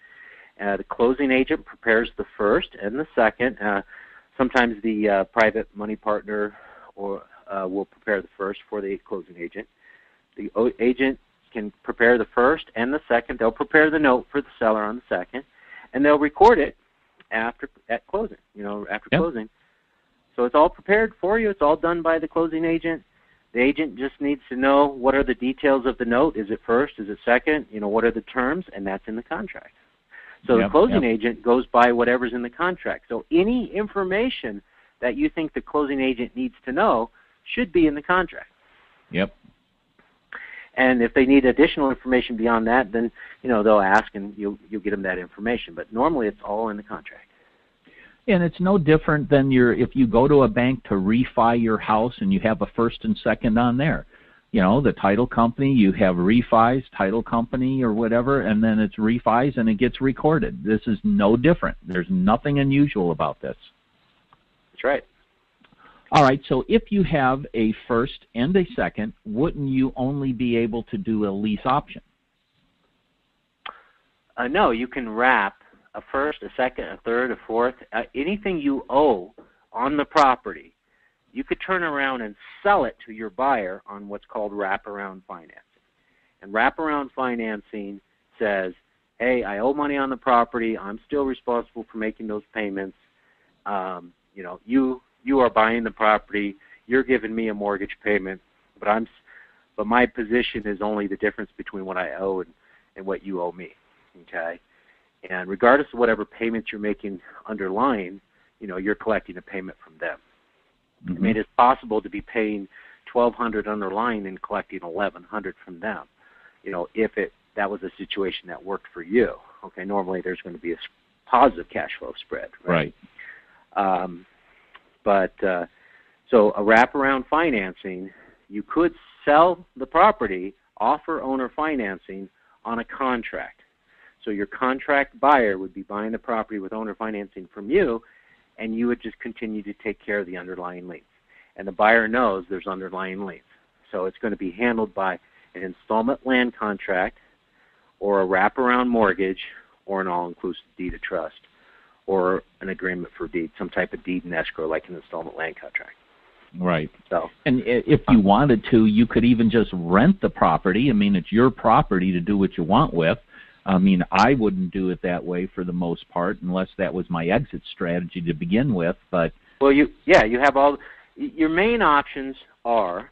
The closing agent prepares the first and the second. Sometimes the private money partner will prepare the first for the closing agent. The agent can prepare the first and the second. They'll prepare the note for the seller on the second, and they'll record it at closing. After closing. So it's all prepared for you. It's all done by the closing agent. The agent just needs to know what are the details of the note. Is it first? Is it second? What are the terms? And that's in the contract. So the closing agent goes by whatever's in the contract. So any information that you think the closing agent needs to know should be in the contract. Yep. And if they need additional information beyond that, then they'll ask, and you'll get them that information. But normally, it's all in the contract. And it's no different than if you go to a bank to refi your house and you have a first and second on there. the title company, you have refis, title company or whatever, and then it's refis and it gets recorded. This is no different. There's nothing unusual about this. That's right. All right, so if you have a first and a second, wouldn't you only be able to do a lease option? No, you can wrap a first, a second, a third, a fourth, anything you owe on the property. You could turn around and sell it to your buyer on what's called wraparound financing. And wraparound financing says, hey, I owe money on the property. I'm still responsible for making those payments. You are buying the property. You're giving me a mortgage payment, but my position is only the difference between what I owe and what you owe me. Okay? And regardless of whatever payments you're making underlying, you're collecting a payment from them. Mm-hmm. I mean, it's possible to be paying $1,200 underlying and collecting $1,100 from them. If that was a situation that worked for you. Okay, normally there's going to be a positive cash flow spread. Right. So a wraparound financing, you could sell the property, offer owner financing on a contract. So your contract buyer would be buying the property with owner financing from you, and you would just continue to take care of the underlying liens. And the buyer knows there's underlying liens. So it's going to be handled by an installment land contract or a wraparound mortgage or an all-inclusive deed of trust or an agreement for deed, some type of deed and escrow like an installment land contract. Right. So, and if you wanted to, you could even just rent the property. I mean, it's your property to do what you want with. I mean, I wouldn't do it that way for the most part unless that was my exit strategy to begin with. But you have all your main options are,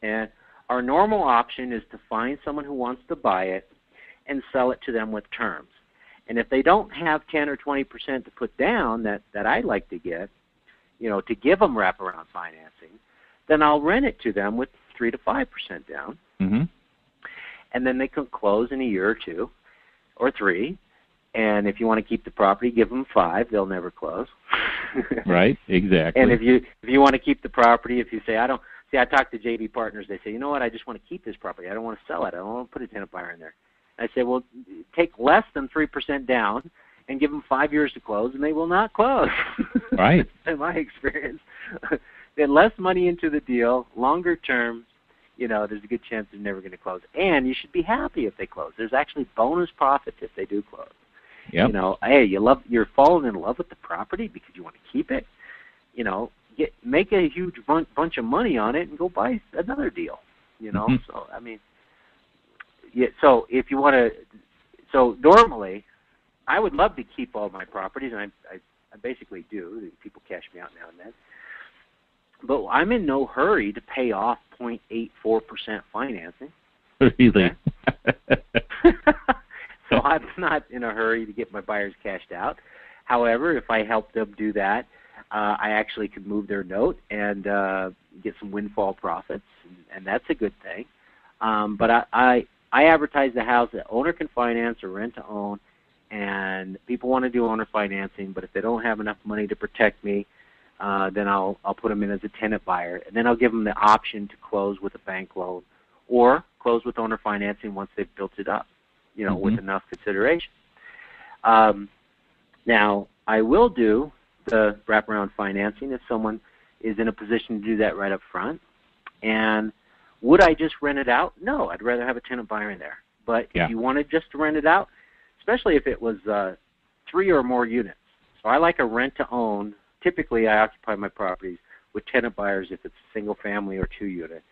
and our normal option is to find someone who wants to buy it and sell it to them with terms. And if they don't have 10 or 20% to put down that I'd like to get, to give them wraparound financing, then I'll rent it to them with 3 to 5% down. Mm-hmm. And then they can close in a year or two or 3. And if you want to keep the property, give them 5. They'll never close. Right, exactly. And if you want to keep the property, if you say, I talk to JV partners, they say, you know what, I just want to keep this property. I don't want to sell it. I don't want to put a tenant buyer in there. I say, well, take less than 3% down and give them 5 years to close, and they will not close. Right. In my experience. Get less money into the deal, longer term, there's a good chance they're never going to close. And you should be happy if they close. There's actually bonus profits if they do close. Yep. Hey, you're falling in love with the property because you want to keep it. Make a huge bunch of money on it and go buy another deal. Mm-hmm. So I mean, so if you want to, normally, I would love to keep all my properties, and I basically do. People cash me out now and then. But I'm in no hurry to pay off 0.84% financing. Really? So I'm not in a hurry to get my buyers cashed out. However, if I help them do that, I actually could move their note and get some windfall profits, and that's a good thing. But I advertise the house that owner can finance or rent to own, and people want to do owner financing, but if they don't have enough money to protect me, then I'll put them in as a tenant buyer, and then I'll give them the option to close with a bank loan or close with owner financing once they've built it up, Mm-hmm. with enough consideration. Now, I will do the wraparound financing if someone is in a position to do that right up front. And would I just rent it out? No, I'd rather have a tenant buyer in there. But if you wanted just to rent it out, especially if it was 3 or more units. So I like a rent-to-own. Typically, I occupy my properties with tenant buyers if it's a single family or 2 unit.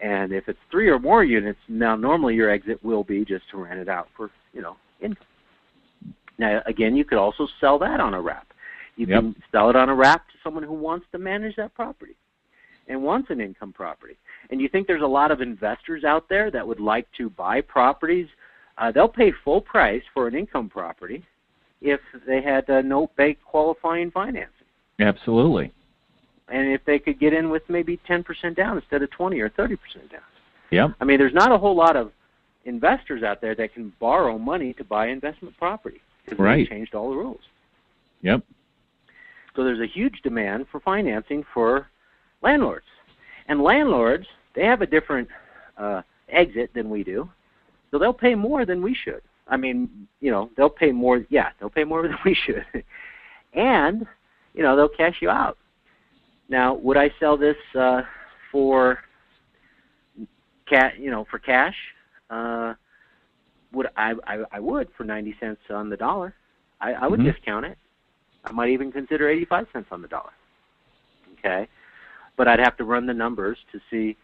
And if it's 3 or more units, now normally your exit will be just to rent it out for, income. Now, again, you could also sell that on a wrap. You can sell it on a wrap to someone who wants to manage that property and wants an income property. And you think there's a lot of investors out there that would like to buy properties. They'll pay full price for an income property if they had no bank qualifying financing. Absolutely. And if they could get in with maybe 10% down instead of 20 or 30% down. Yep. I mean, there's not a whole lot of investors out there that can borrow money to buy investment property because they changed all the rules. Yep. So there's a huge demand for financing for landlords. And landlords, they have a different exit than we do. So they'll pay more than we should. I mean, they'll pay more. Yeah, they'll pay more than we should. And, they'll cash you out. Now, would I sell this for cash? Would I would for 90 cents on the dollar. I would discount it. I might even consider 85 cents on the dollar. Okay, but I'd have to run the numbers to see,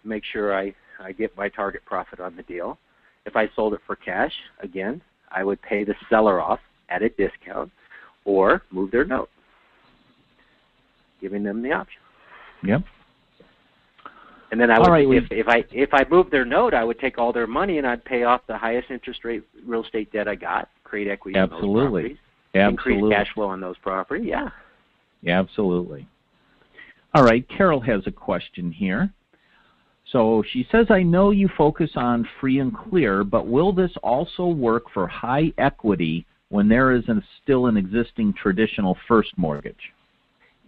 make sure I get my target profit on the deal. If I sold it for cash, again, I would pay the seller off at a discount or move their note, giving them the option. Yep. And then I would, if I moved their note, I would take all their money and I'd pay off the highest interest rate real estate debt I got, create equity in those properties, increase cash flow on those properties. Yeah. Absolutely. All right, Carol has a question here. So she says, I know you focus on free and clear, but will this also work for high equity when there is still an existing traditional first mortgage?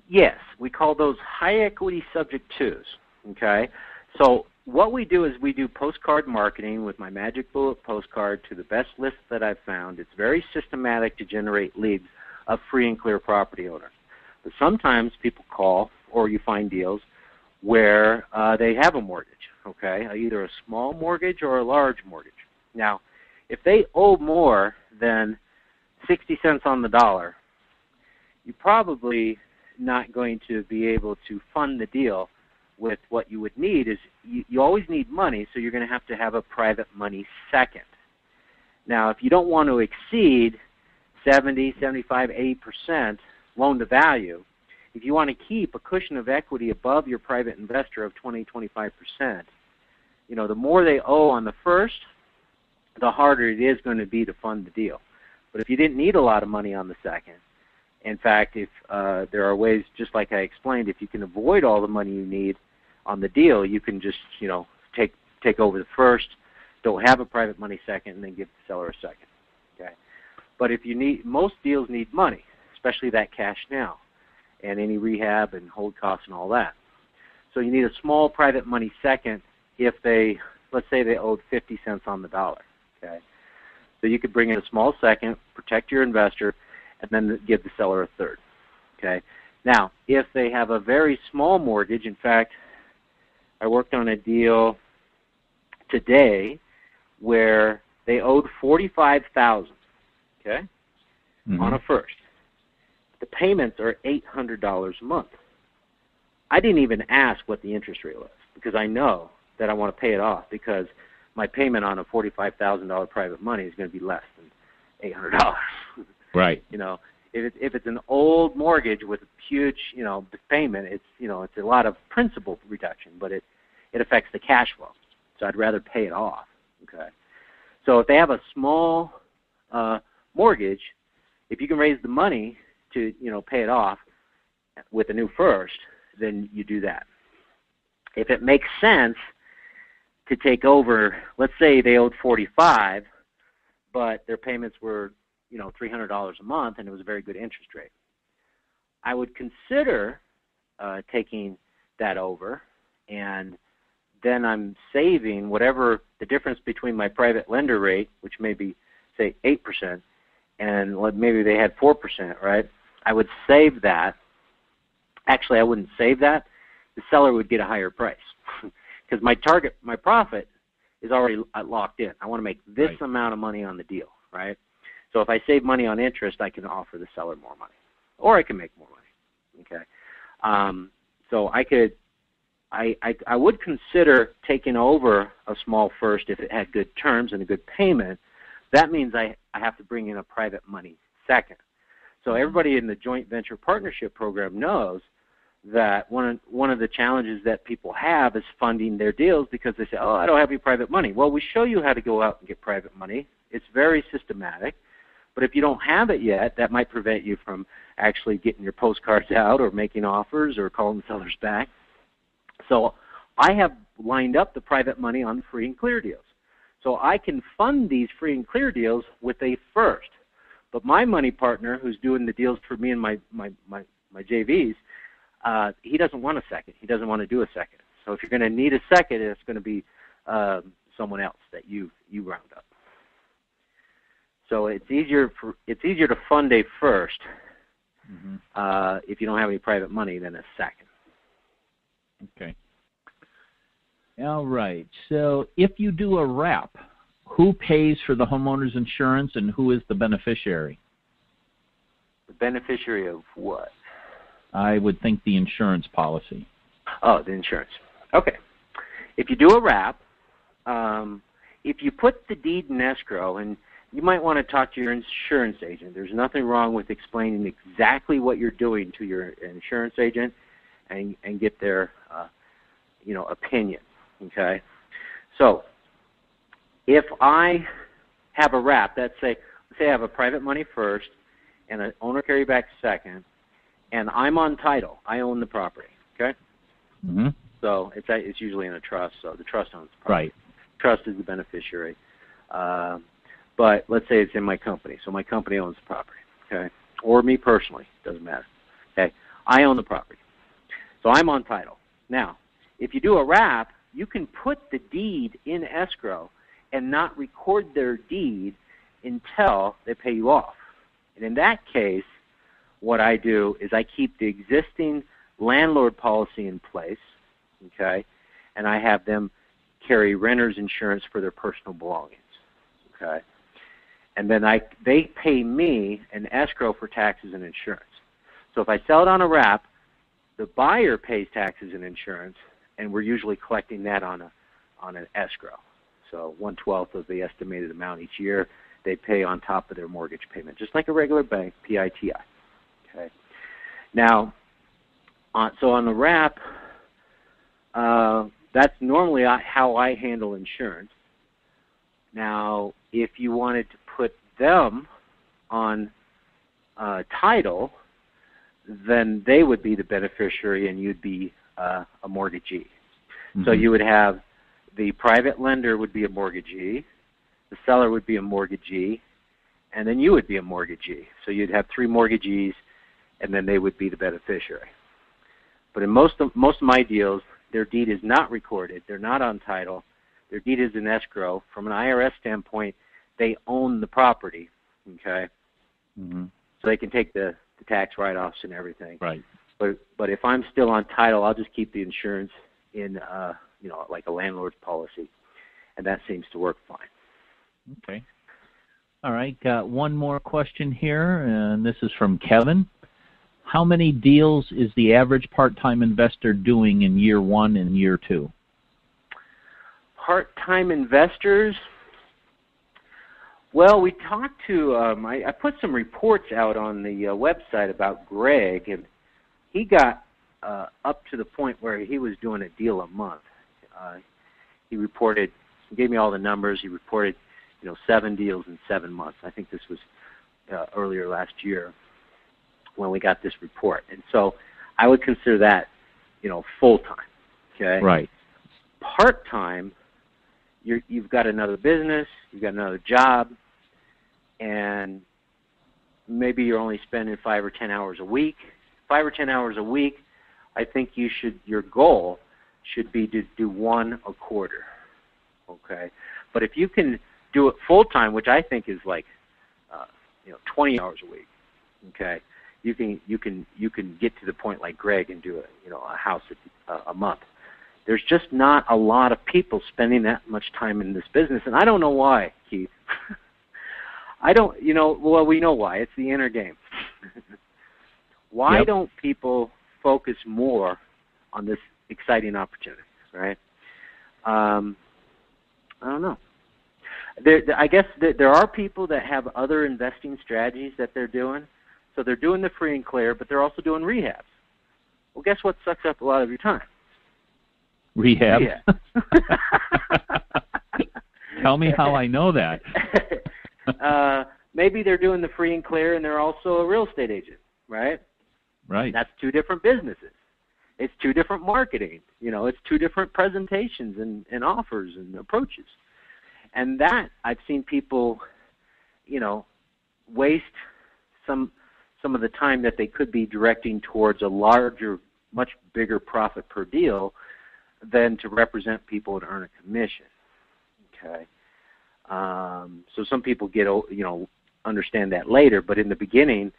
Yes, we call those high equity subject twos. Okay, so what we do is we do postcard marketing with my Magic Bullet postcard to the best list that I've found. It's very systematic to generate leads of free and clear property owners. But sometimes people call, or you find deals where they have a mortgage, okay, either a small mortgage or a large mortgage. Now, if they owe more than 60 cents on the dollar, you're probably not going to be able to fund the deal with what you would need. Is you always need money, so you're going to have a private money second. Now, if you don't want to exceed 70, 75, 80% loan to value, if you want to keep a cushion of equity above your private investor of 20, 25%, the more they owe on the first, the harder it is going to be to fund the deal. But if you didn't need a lot of money on the second, in fact, if there are ways, just like I explained, if you can avoid all the money you need on the deal, you can just, take over the first, don't have a private money second, and then give the seller a second. Okay. But if most deals need money, especially that cash now, and any rehab and hold costs and all that. So you need a small private money second if let's say they owed 50 cents on the dollar. Okay. So you could bring in a small second, protect your investor, and then give the seller a third. Okay. Now, if they have a very small mortgage, in fact, I worked on a deal today where they owed $45,000, okay, on a first. The payments are $800 a month. I didn't even ask what the interest rate was because I know that I want to pay it off because my payment on a $45,000 private money is going to be less than $800. Right. If it's an old mortgage with a huge, payment, it's a lot of principal reduction, but it affects the cash flow. So I'd rather pay it off. Okay. So if they have a small mortgage, if you can raise the money to, pay it off with a new first, then you do that. If it makes sense to take over, let's say they owed $45, but their payments were $300 a month, and it was a very good interest rate. I would consider taking that over, and then I'm saving whatever the difference between my private lender rate, which may be, say, 8%, and maybe they had 4%, right? I would save that. Actually, I wouldn't save that. The seller would get a higher price because my profit is already locked in. I want to make this amount of money on the deal, right? So if I save money on interest, I can offer the seller more money, or I can make more money. Okay, so I would consider taking over a small first if it had good terms and a good payment. That means I have to bring in a private money second. So everybody in the joint venture partnership program knows that one of the challenges that people have is funding their deals because they say, oh, I don't have any private money. Well, we show you how to go out and get private money. It's very systematic. But if you don't have it yet, that might prevent you from actually getting your postcards out or making offers or calling the sellers back. So I have lined up the private money on free and clear deals. So I can fund these free and clear deals with a first. But my money partner, who's doing the deals for me and my JVs, he doesn't want a second. He doesn't want to do a second. So if you're going to need a second, it's going to be someone else that you round up. So it's easier to fund a first if you don't have any private money than a second. Okay. All right. So if you do a wrap, who pays for the homeowner's insurance and who is the beneficiary? The beneficiary of what? I would think the insurance policy. Oh, the insurance. Okay. If you do a wrap, if you put the deed in escrow, and you might want to talk to your insurance agent. There's nothing wrong with explaining exactly what you're doing to your insurance agent and get their opinion. Okay? So if I have a wrap, let's say I have a private money first and an owner carryback second, and I'm on title. I own the property. Okay? Mm-hmm. So it's usually in a trust, so the trust owns the property. Right. Trust is the beneficiary. But let's say it's in my company, so my company owns the property, okay? Or me personally, doesn't matter, okay? I own the property, so I'm on title. Now, if you do a wrap, you can put the deed in escrow and not record their deed until they pay you off. And in that case, what I do is I keep the existing landlord policy in place, okay? And I have them carry renter's insurance for their personal belongings, okay? And then they pay me an escrow for taxes and insurance. So if I sell it on a wrap, the buyer pays taxes and insurance, and we're usually collecting that on an escrow. So 1/12 of the estimated amount each year they pay on top of their mortgage payment, just like a regular bank, PITI. Okay. Now, so on the wrap, that's normally how I handle insurance. Now, if you wanted to put them on title, then they would be the beneficiary and you'd be a mortgagee. So you would have the private lender would be a mortgagee, the seller would be a mortgagee, and then you would be a mortgagee. So you'd have 3 mortgagees, and then they would be the beneficiary. But in most of my deals, their deed is not recorded. They're not on title. Their deed is in escrow. From an IRS standpoint, they own the property, okay? So they can take the tax write-offs and everything. Right. But if I'm still on title, I'll just keep the insurance in, like a landlord's policy, and that seems to work fine. Okay. All right. Got one more question here, and this is from Kevin. How many deals is the average part-time investor doing in year 1 and year 2? Part-time investors? Well, we talked to, I put some reports out on the website about Greg, and he got up to the point where he was doing a deal a month. He gave me all the numbers. He reported, 7 deals in 7 months. I think this was earlier last year when we got this report. And so I would consider that, full-time, okay? Right. Part-time, you've got another business, you've got another job, and maybe you're only spending 5 or 10 hours a week. 5 or 10 hours a week, I think your goal should be to do 1 a quarter, okay? But if you can do it full-time, which I think is like, 20 hours a week, okay? You can get to the point like Greg and do a house a month. There's just not a lot of people spending that much time in this business, and I don't know why, Keith. Well, we know why. It's the inner game. Why don't people focus more on this exciting opportunity, right? I don't know. I guess there are people that have other investing strategies that they're doing. So they're doing the free and clear, but they're also doing rehabs. Well, guess what sucks up a lot of your time? Rehab. Tell me how I know that. Maybe they're doing the free and clear, and they're also a real estate agent, right? Right. That's 2 different businesses. It's 2 different marketing. It's 2 different presentations and offers and approaches. And that I've seen people, waste some of the time that they could be directing towards a larger, much bigger profit per deal than to represent people and earn a commission. Okay. So some people get, understand that later, but in the beginning,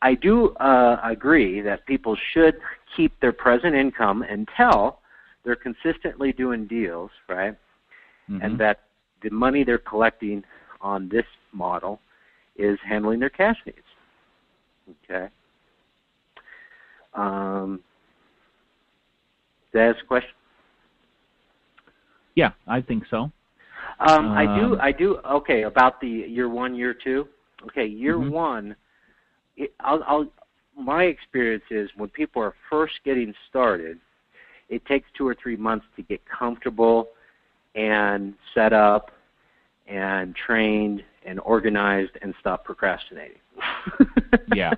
I do agree that people should keep their present income until they're consistently doing deals, right? Mm-hmm. And that the money they're collecting on this model is handling their cash needs. Okay. Did that ask a question? Yeah, I think so. I do. Okay, about the year 1, year 2. Okay, year mm-hmm. 1. My experience is when people are first getting started, it takes 2 or 3 months to get comfortable and set up and trained and organized and stop procrastinating. Yeah.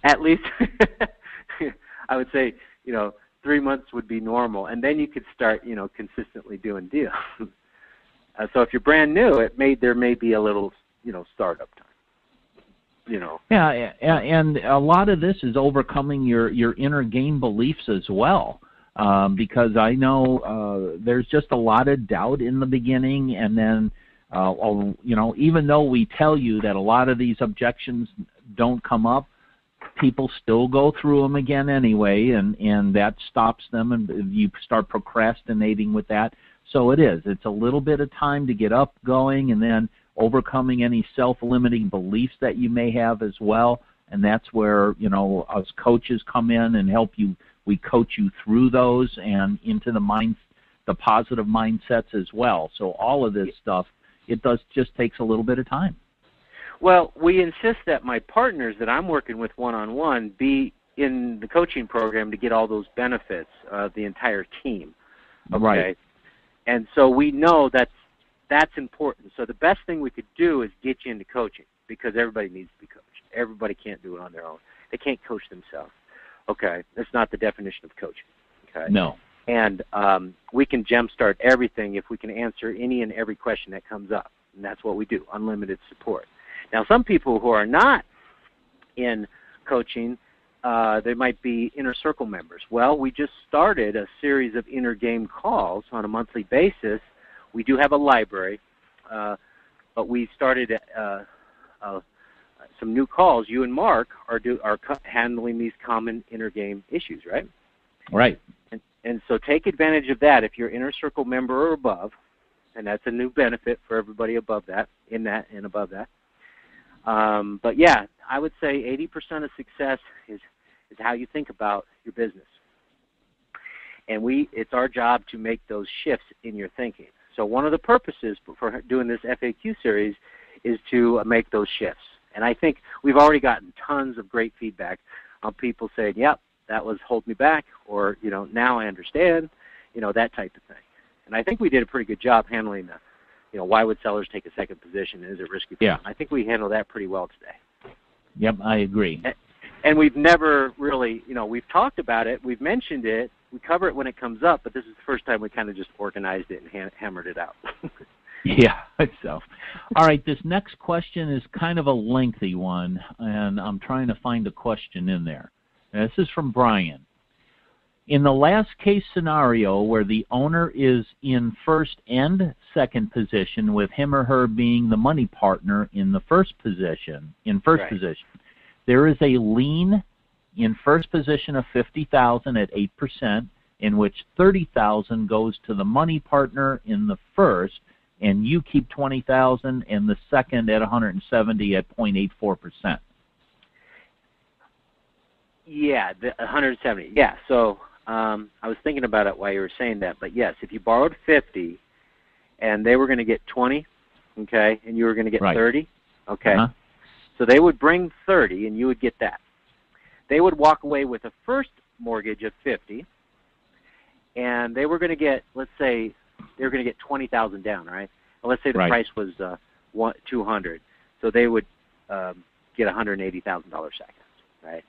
At least, I would say, 3 months would be normal, and then you could start, consistently doing deals. So if you're brand new, there may be a little, startup time. Yeah, and a lot of this is overcoming your inner game beliefs as well, because I know there's just a lot of doubt in the beginning, and then even though we tell you that a lot of these objections don't come up, people still go through them again anyway, and that stops them, and you start procrastinating with that. So it's a little bit of time to get up going, and then overcoming any self-limiting beliefs that you may have as well, and that's where us coaches come in and help you. We coach you through those and into the positive mindsets as well. So all of this stuff, it just takes a little bit of time. Well, we insist that my partners that I'm working with one-on-one be in the coaching program to get all those benefits of the entire team. Okay? Right. And so we know that's important. So the best thing we could do is get you into coaching, because everybody needs to be coached. Everybody can't do it on their own. They can't coach themselves. Okay? That's not the definition of coaching. Okay? No. And we can jumpstart everything if we can answer any and every question that comes up. And that's what we do, unlimited support. Now, some people who are not in coaching, they might be inner circle members. Well, we just started a series of inner game calls on a monthly basis. We do have a library, but we started some new calls. You and Mark are handling these common inner game issues, right? Right. And so take advantage of that if you're inner circle member or above, and that's a new benefit for everybody above that, in that and above that. But yeah, I would say 80% of success is how you think about your business. And it's our job to make those shifts in your thinking. So one of the purposes for doing this FAQ series is to make those shifts. And I think we've already gotten tons of great feedback on people saying, yep, that was holding me back, or, now I understand, that type of thing. And I think we did a pretty good job handling why would sellers take a second position? Is it risky? Yeah. I think we handled that pretty well today. Yep, I agree. And we've never really, we've talked about it, we've mentioned it, we cover it when it comes up, but this is the first time we kind of just organized it and hammered it out. Yeah, so. All right, this next question is kind of a lengthy one, and I'm trying to find a question in there. Now, this is from Brian. In the last case scenario where the owner is in first and second position, with him or her being the money partner in the first position, there is a lien in first position of $50,000 at 8%, in which $30,000 goes to the money partner in the first, and you keep $20,000, and the second at $170 at 0.84%. Yeah, the 170. Yeah, so I was thinking about it while you were saying that, but yes, if you borrowed 50 and they were going to get 20, okay, and you were going to get 30, okay, so they would bring 30 and you would get that. They would walk away with a first mortgage of 50, and they were going to get, let's say, they were going to get 20,000 down, right? And let's say the price was $200, so they would get $180,000 second, right?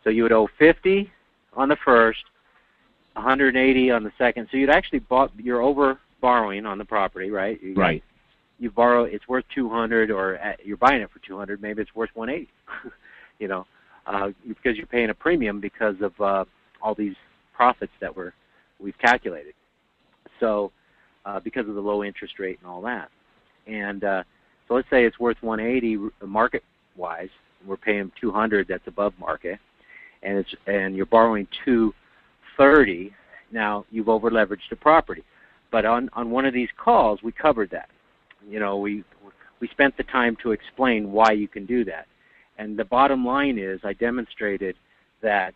So you would owe 50 on the first, 180 on the second. So you'd actually you're over borrowing on the property, right? You borrow, it's worth 200, or you're buying it for 200. Maybe it's worth 180. Because you're paying a premium because of all these profits that were we've calculated. So because of the low interest rate and all that. And so let's say it's worth 180 market-wise. We're paying 200. That's above market, and you're borrowing 230. Now you've over-leveraged the property. But on one of these calls, we covered that. You know, we spent the time to explain why you can do that. And the bottom line is, I demonstrated that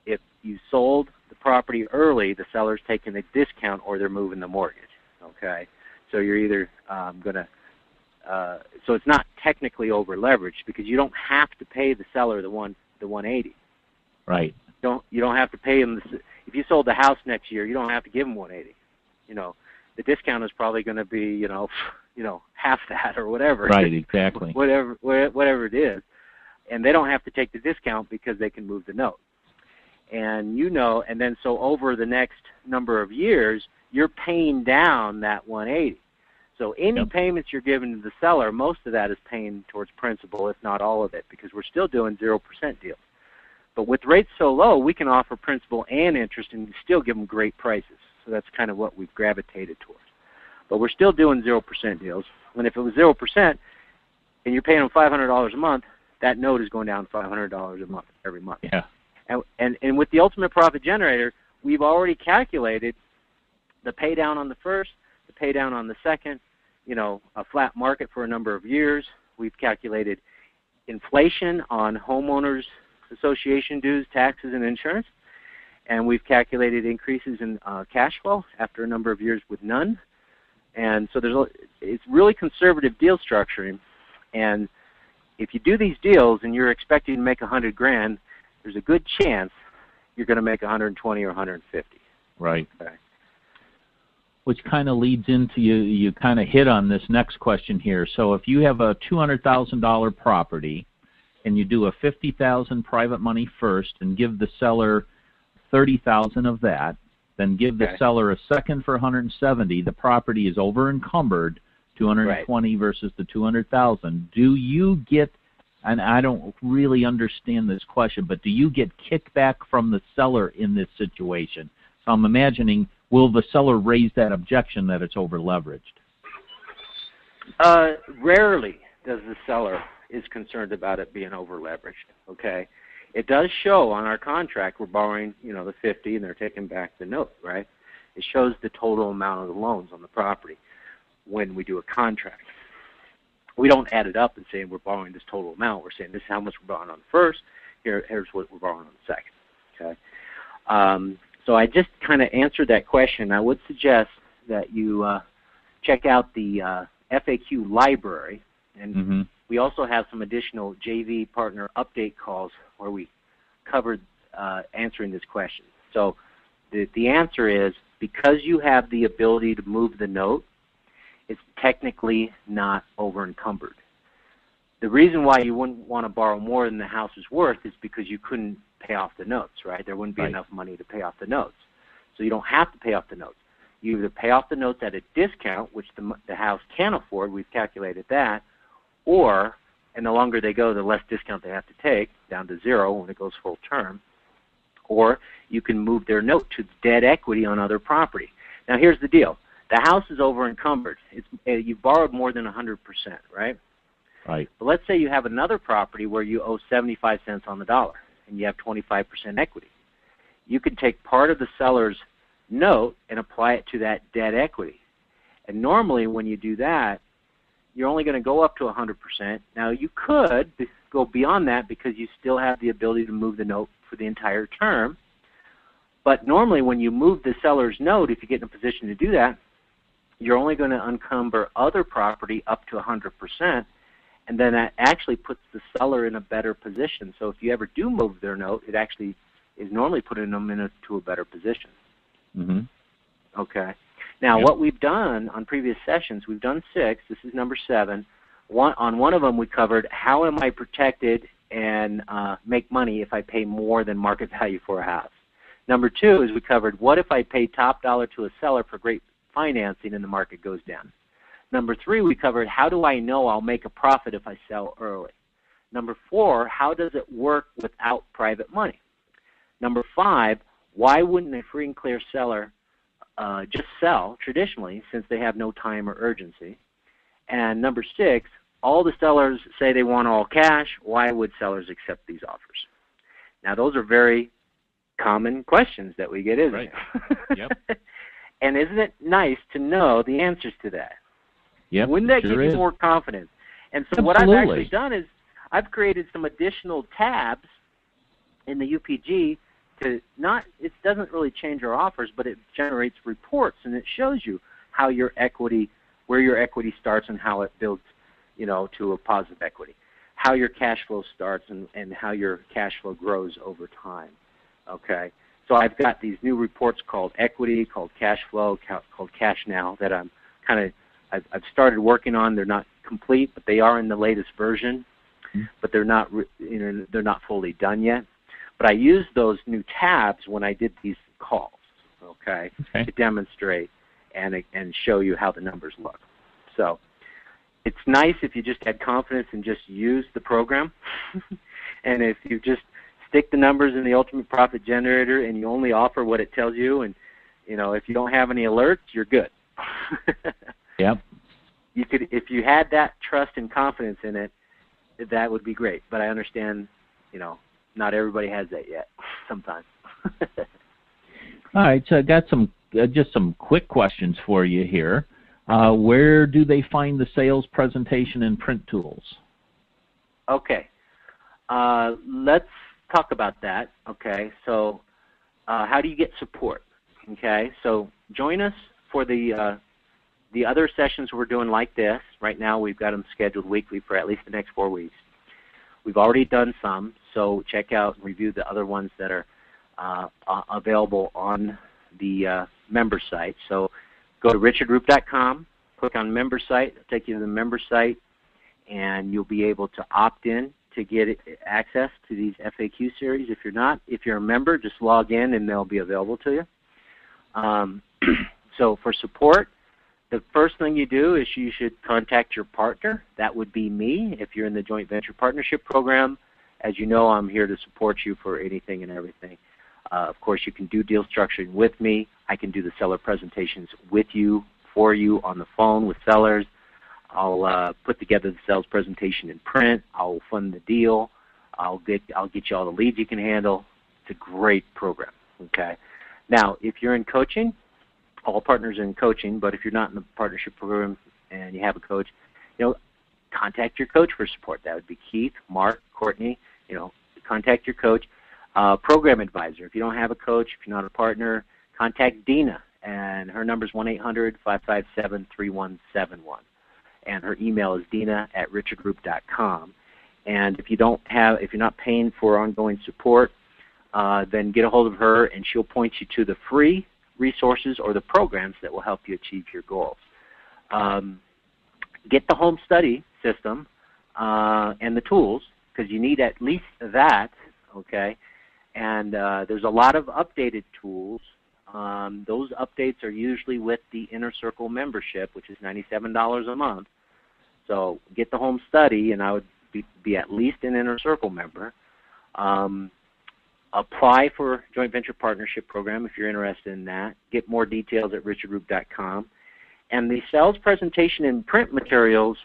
if you sold the property early, the seller's taking a discount or they're moving the mortgage. Okay, so you're either so it's not technically over leveraged because you don't have to pay the seller the 180. Right. You don't have to pay him if you sold the house next year, you don't have to give him 180. You know, the discount is probably going to be you know half that or whatever. Right. Exactly. whatever it is, and they don't have to take the discount because they can move the note. And and then so over the next number of years, you're paying down that 180. So any payments you're giving to the seller, most of that is paying towards principal, if not all of it, because we're still doing 0% deals. But with rates so low, we can offer principal and interest and still give them great prices. So that's kind of what we've gravitated towards. But we're still doing 0% deals. And if it was 0% and you're paying them $500 a month, that note is going down $500 a month every month. Yeah. And with the ultimate profit generator, we've already calculated the pay down on the first, the pay down on the second, a flat market for a number of years. We've calculated inflation on homeowners association dues, taxes, and insurance. And we've calculated increases in cash flow after a number of years with none. And so it's really conservative deal structuring. And if you do these deals and you're expecting to make $100,000, there's a good chance you're going to make 120 or 150. Right. Okay. Which kind of leads into you kind of hit on this next question here. So if you have a $200,000 property and you do a $50,000 private money first and give the seller $30,000 of that, then give the seller a second for 170, the property is over encumbered, 220 versus the 200,000. Do you get, and I don't really understand this question, but do you get kickback from the seller in this situation? So I'm imagining, will the seller raise that objection that it's over leveraged? Rarely does the seller is concerned about it being over leveraged. Okay, it does show on our contract we're borrowing the 50 and they're taking back the note, right? It shows the total amount of the loans on the property when we do a contract. We don't add it up and say we're borrowing this total amount. We're saying this is how much we're borrowing on the first. Here's what we're borrowing on the second. Okay. So I just kind of answered that question. I would suggest that you check out the FAQ library, and we also have some additional JV partner update calls where we covered answering this question. So the answer is, because you have the ability to move the note, it's technically not over encumbered. The reason why you wouldn't want to borrow more than the house is worth is because you couldn't pay off the notes, right? There wouldn't be enough money to pay off the notes. So you don't have to pay off the notes. You either pay off the notes at a discount, which the house can afford, we've calculated that, or, and the longer they go, the less discount they have to take, down to zero when it goes full term, or you can move their note to dead equity on other property. Now here's the deal. The house is over encumbered. You've borrowed more than 100%, right? Right. But let's say you have another property where you owe 75 cents on the dollar and you have 25% equity. You could take part of the seller's note and apply it to that debt equity. And normally when you do that, you're only going to go up to 100%. Now you could go beyond that because you still have the ability to move the note for the entire term. But normally when you move the seller's note, if you get in a position to do that, you're only going to encumber other property up to 100%, and then that actually puts the seller in a better position. So if you ever do move their note, it actually is normally putting them into a better position. Okay. Now what we've done on previous sessions, we've done 6. This is number 7. On one of them we covered how am I protected and make money if I pay more than market value for a house. Number 2 is we covered what if I pay top dollar to a seller for great financing and the market goes down. Number 3, we covered how do I know I'll make a profit if I sell early. Number 4, how does it work without private money. Number 5, why wouldn't a free and clear seller just sell traditionally since they have no time or urgency. And number 6, all the sellers say they want all cash. Why would sellers accept these offers? Now, those are very common questions that we get, isn't right. it? Yep. And isn't it nice to know the answers to that? Yep, Wouldn't that sure give you is. more confidence? And so Absolutely. what I've actually done is I've created some additional tabs in the UPG to not, it doesn't really change our offers, but it generates reports, and it shows you how your equity, where your equity starts and how it builds, you know, to a positive equity, how your cash flow starts and how your cash flow grows over time, okay? So I've got these new reports called equity, called cash flow, called cash now that I'm kind of, I've started working on. They're not complete, but they are in the latest version, but they're not, you know, they're not fully done yet. But I used those new tabs when I did these calls, okay, to demonstrate and show you how the numbers look. So it's nice if you just had confidence and just use the program, and if you just stick the numbers in the ultimate profit generator and you only offer what it tells you, and you know, if you don't have any alerts, you're good. Yep. You could, if you had that trust and confidence in it, that would be great. But I understand, you know, not everybody has that yet. Sometimes. All right, so I got some just some quick questions for you here. Where do they find the sales presentation and print tools? Okay, let's talk about that. Okay, so how do you get support? Okay, so join us for the other sessions we're doing like this. Right now we've got them scheduled weekly for at least the next 4 weeks. We've already done some, so check out and review the other ones that are available on the member site. So go to richardroop.com, click on member site, it'll take you to the member site, and you'll be able to opt in to get access to these FAQ series. If you're not, if you're a member, just log in and they'll be available to you. So for support, the first thing you do is you should contact your partner. That would be me if you're in the joint venture partnership program. As you know, I'm here to support you for anything and everything. Of course, you can do deal structuring with me. I can do the seller presentations with you, for you on the phone with sellers. I'll put together the sales presentation in print. I'll fund the deal. I'll get you all the leads you can handle. It's a great program. Okay. Now, if you're in coaching, all partners are in coaching, but if you're not in the partnership program and you have a coach, you know, contact your coach for support. That would be Keith, Mark, Courtney. You know, contact your coach. Program advisor. If you don't have a coach, if you're not a partner, contact Dina, and her number is 1-800-557-3171, and her email is dina@richardroop.com. And if you're not paying for ongoing support, then get a hold of her, and she'll point you to the free resources or the programs that will help you achieve your goals. Get the home study system and the tools, because you need at least that, okay? And there's a lot of updated tools. Those updates are usually with the Inner Circle membership, which is $97 a month. So get the home study, and I would be at least an Inner Circle member. Apply for joint venture partnership program if you're interested in that. Get more details at richardroop.com. And the sales presentation and print materials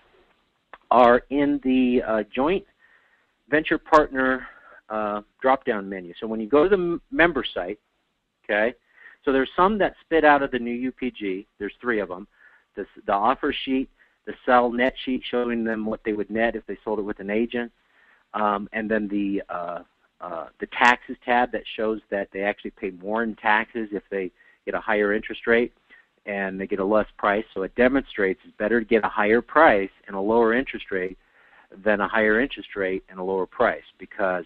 are in the joint venture partner drop-down menu. So when you go to the member site, okay, so there's some that spit out of the new UPG. There's 3 of them. The offer sheet, the sell net sheet showing them what they would net if they sold it with an agent, and then the taxes tab that shows that they actually pay more in taxes if they get a higher interest rate and they get a less price. So it demonstrates it's better to get a higher price and a lower interest rate than a higher interest rate and a lower price, because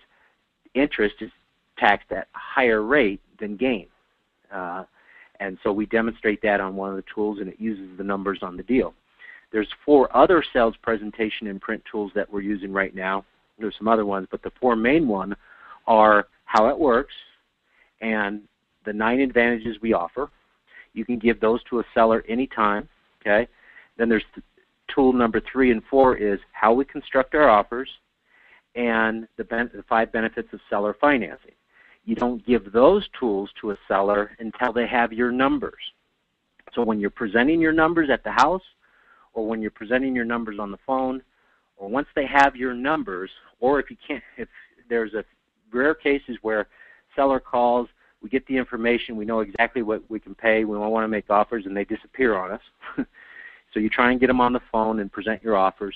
interest is taxed at a higher rate than gain. And so we demonstrate that on one of the tools, and it uses the numbers on the deal. There's 4 other sales presentation and print tools that we're using right now. There's some other ones, but the 4 main ones are how it works and the 9 advantages we offer. You can give those to a seller anytime. Okay. Then there's tool number 3 and 4 is how we construct our offers, and the 5 benefits of seller financing. You don't give those tools to a seller until they have your numbers. So when you're presenting your numbers at the house, or when you're presenting your numbers on the phone, or once they have your numbers, or if you can't, if there's a rare cases where seller calls, we get the information, we know exactly what we can pay, we don't want to make offers, and they disappear on us. So you try and get them on the phone and present your offers.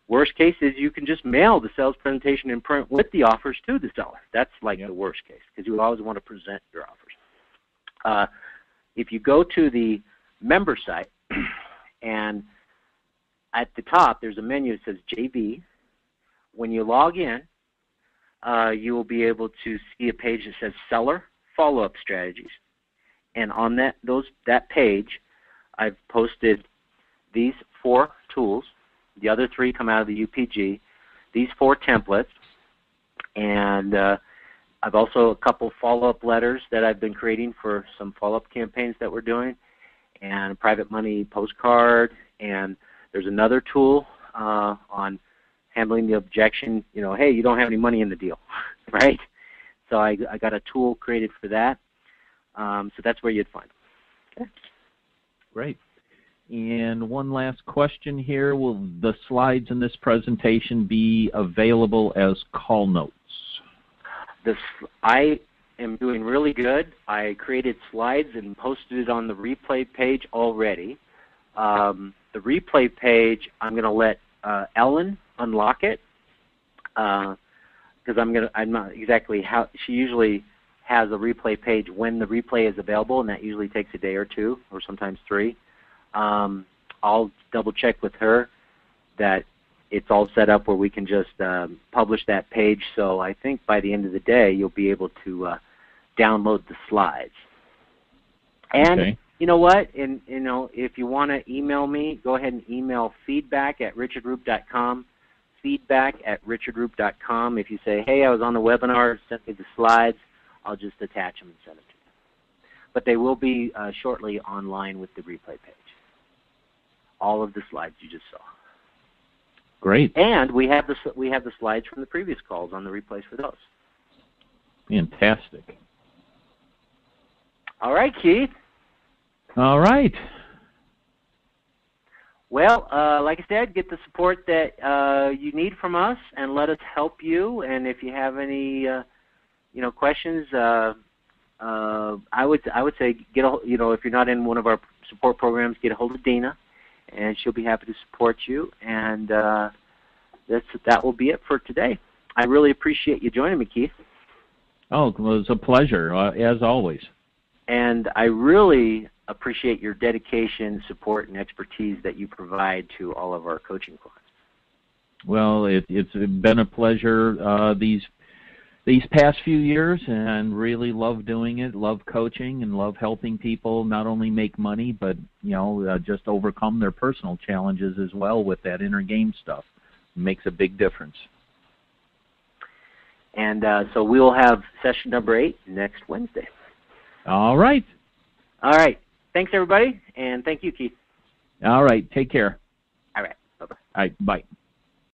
Worst case is you can just mail the sales presentation in print with the offers to the seller. That's like the worst case, because you always want to present your offers. If you go to the member site, and at the top there's a menu that says JV. When you log in, you will be able to see a page that says Seller Follow-Up Strategies. And on that page, I've posted these 4 tools. The other 3 come out of the UPG. These 4 templates. And I've also a couple follow-up letters that I've been creating for some follow-up campaigns that we're doing, and a private money postcard. And there's another tool on handling the objection, hey, you don't have any money in the deal, right? So I got a tool created for that. So that's where you'd find it. Okay. Great. And one last question here. Will the slides in this presentation be available as call notes? I am doing really good. I created slides and posted it on the replay page already. The replay page, I'm going to let Ellen unlock it, because I'm not exactly how she usually has a replay page when the replay is available, and that usually takes a day or 2 or sometimes 3. I'll double check with her that it's all set up where we can just publish that page. So I think by the end of the day you'll be able to download the slides. And okay. You know what? And if you want to email me, go ahead and email feedback@richardroop.com. Feedback@richardroop.com. If you say, hey, I was on the webinar, send me the slides, I'll just attach them and send it to you. But they will be shortly online with the replay page. All of the slides you just saw. Great. And we have the slides from the previous calls on the replays for those. Fantastic. All right, Keith. All right. Well, like I said, get the support that you need from us, and let us help you. And if you have any, questions, I would say if you're not in one of our support programs, get a hold of Dina, and she'll be happy to support you. And that will be it for today. I really appreciate you joining me, Keith. Oh, it was a pleasure, as always. And I really appreciate your dedication, support, and expertise that you provide to all of our coaching clients. Well, it's been a pleasure these past few years, and really love doing it, love coaching, and love helping people not only make money, but just overcome their personal challenges as well with that inner game stuff. It makes a big difference. And so we will have session number 8 next Wednesday. All right. All right. Thanks, everybody, and thank you, Keith. All right. Take care. All right. Bye-bye. All right. Bye.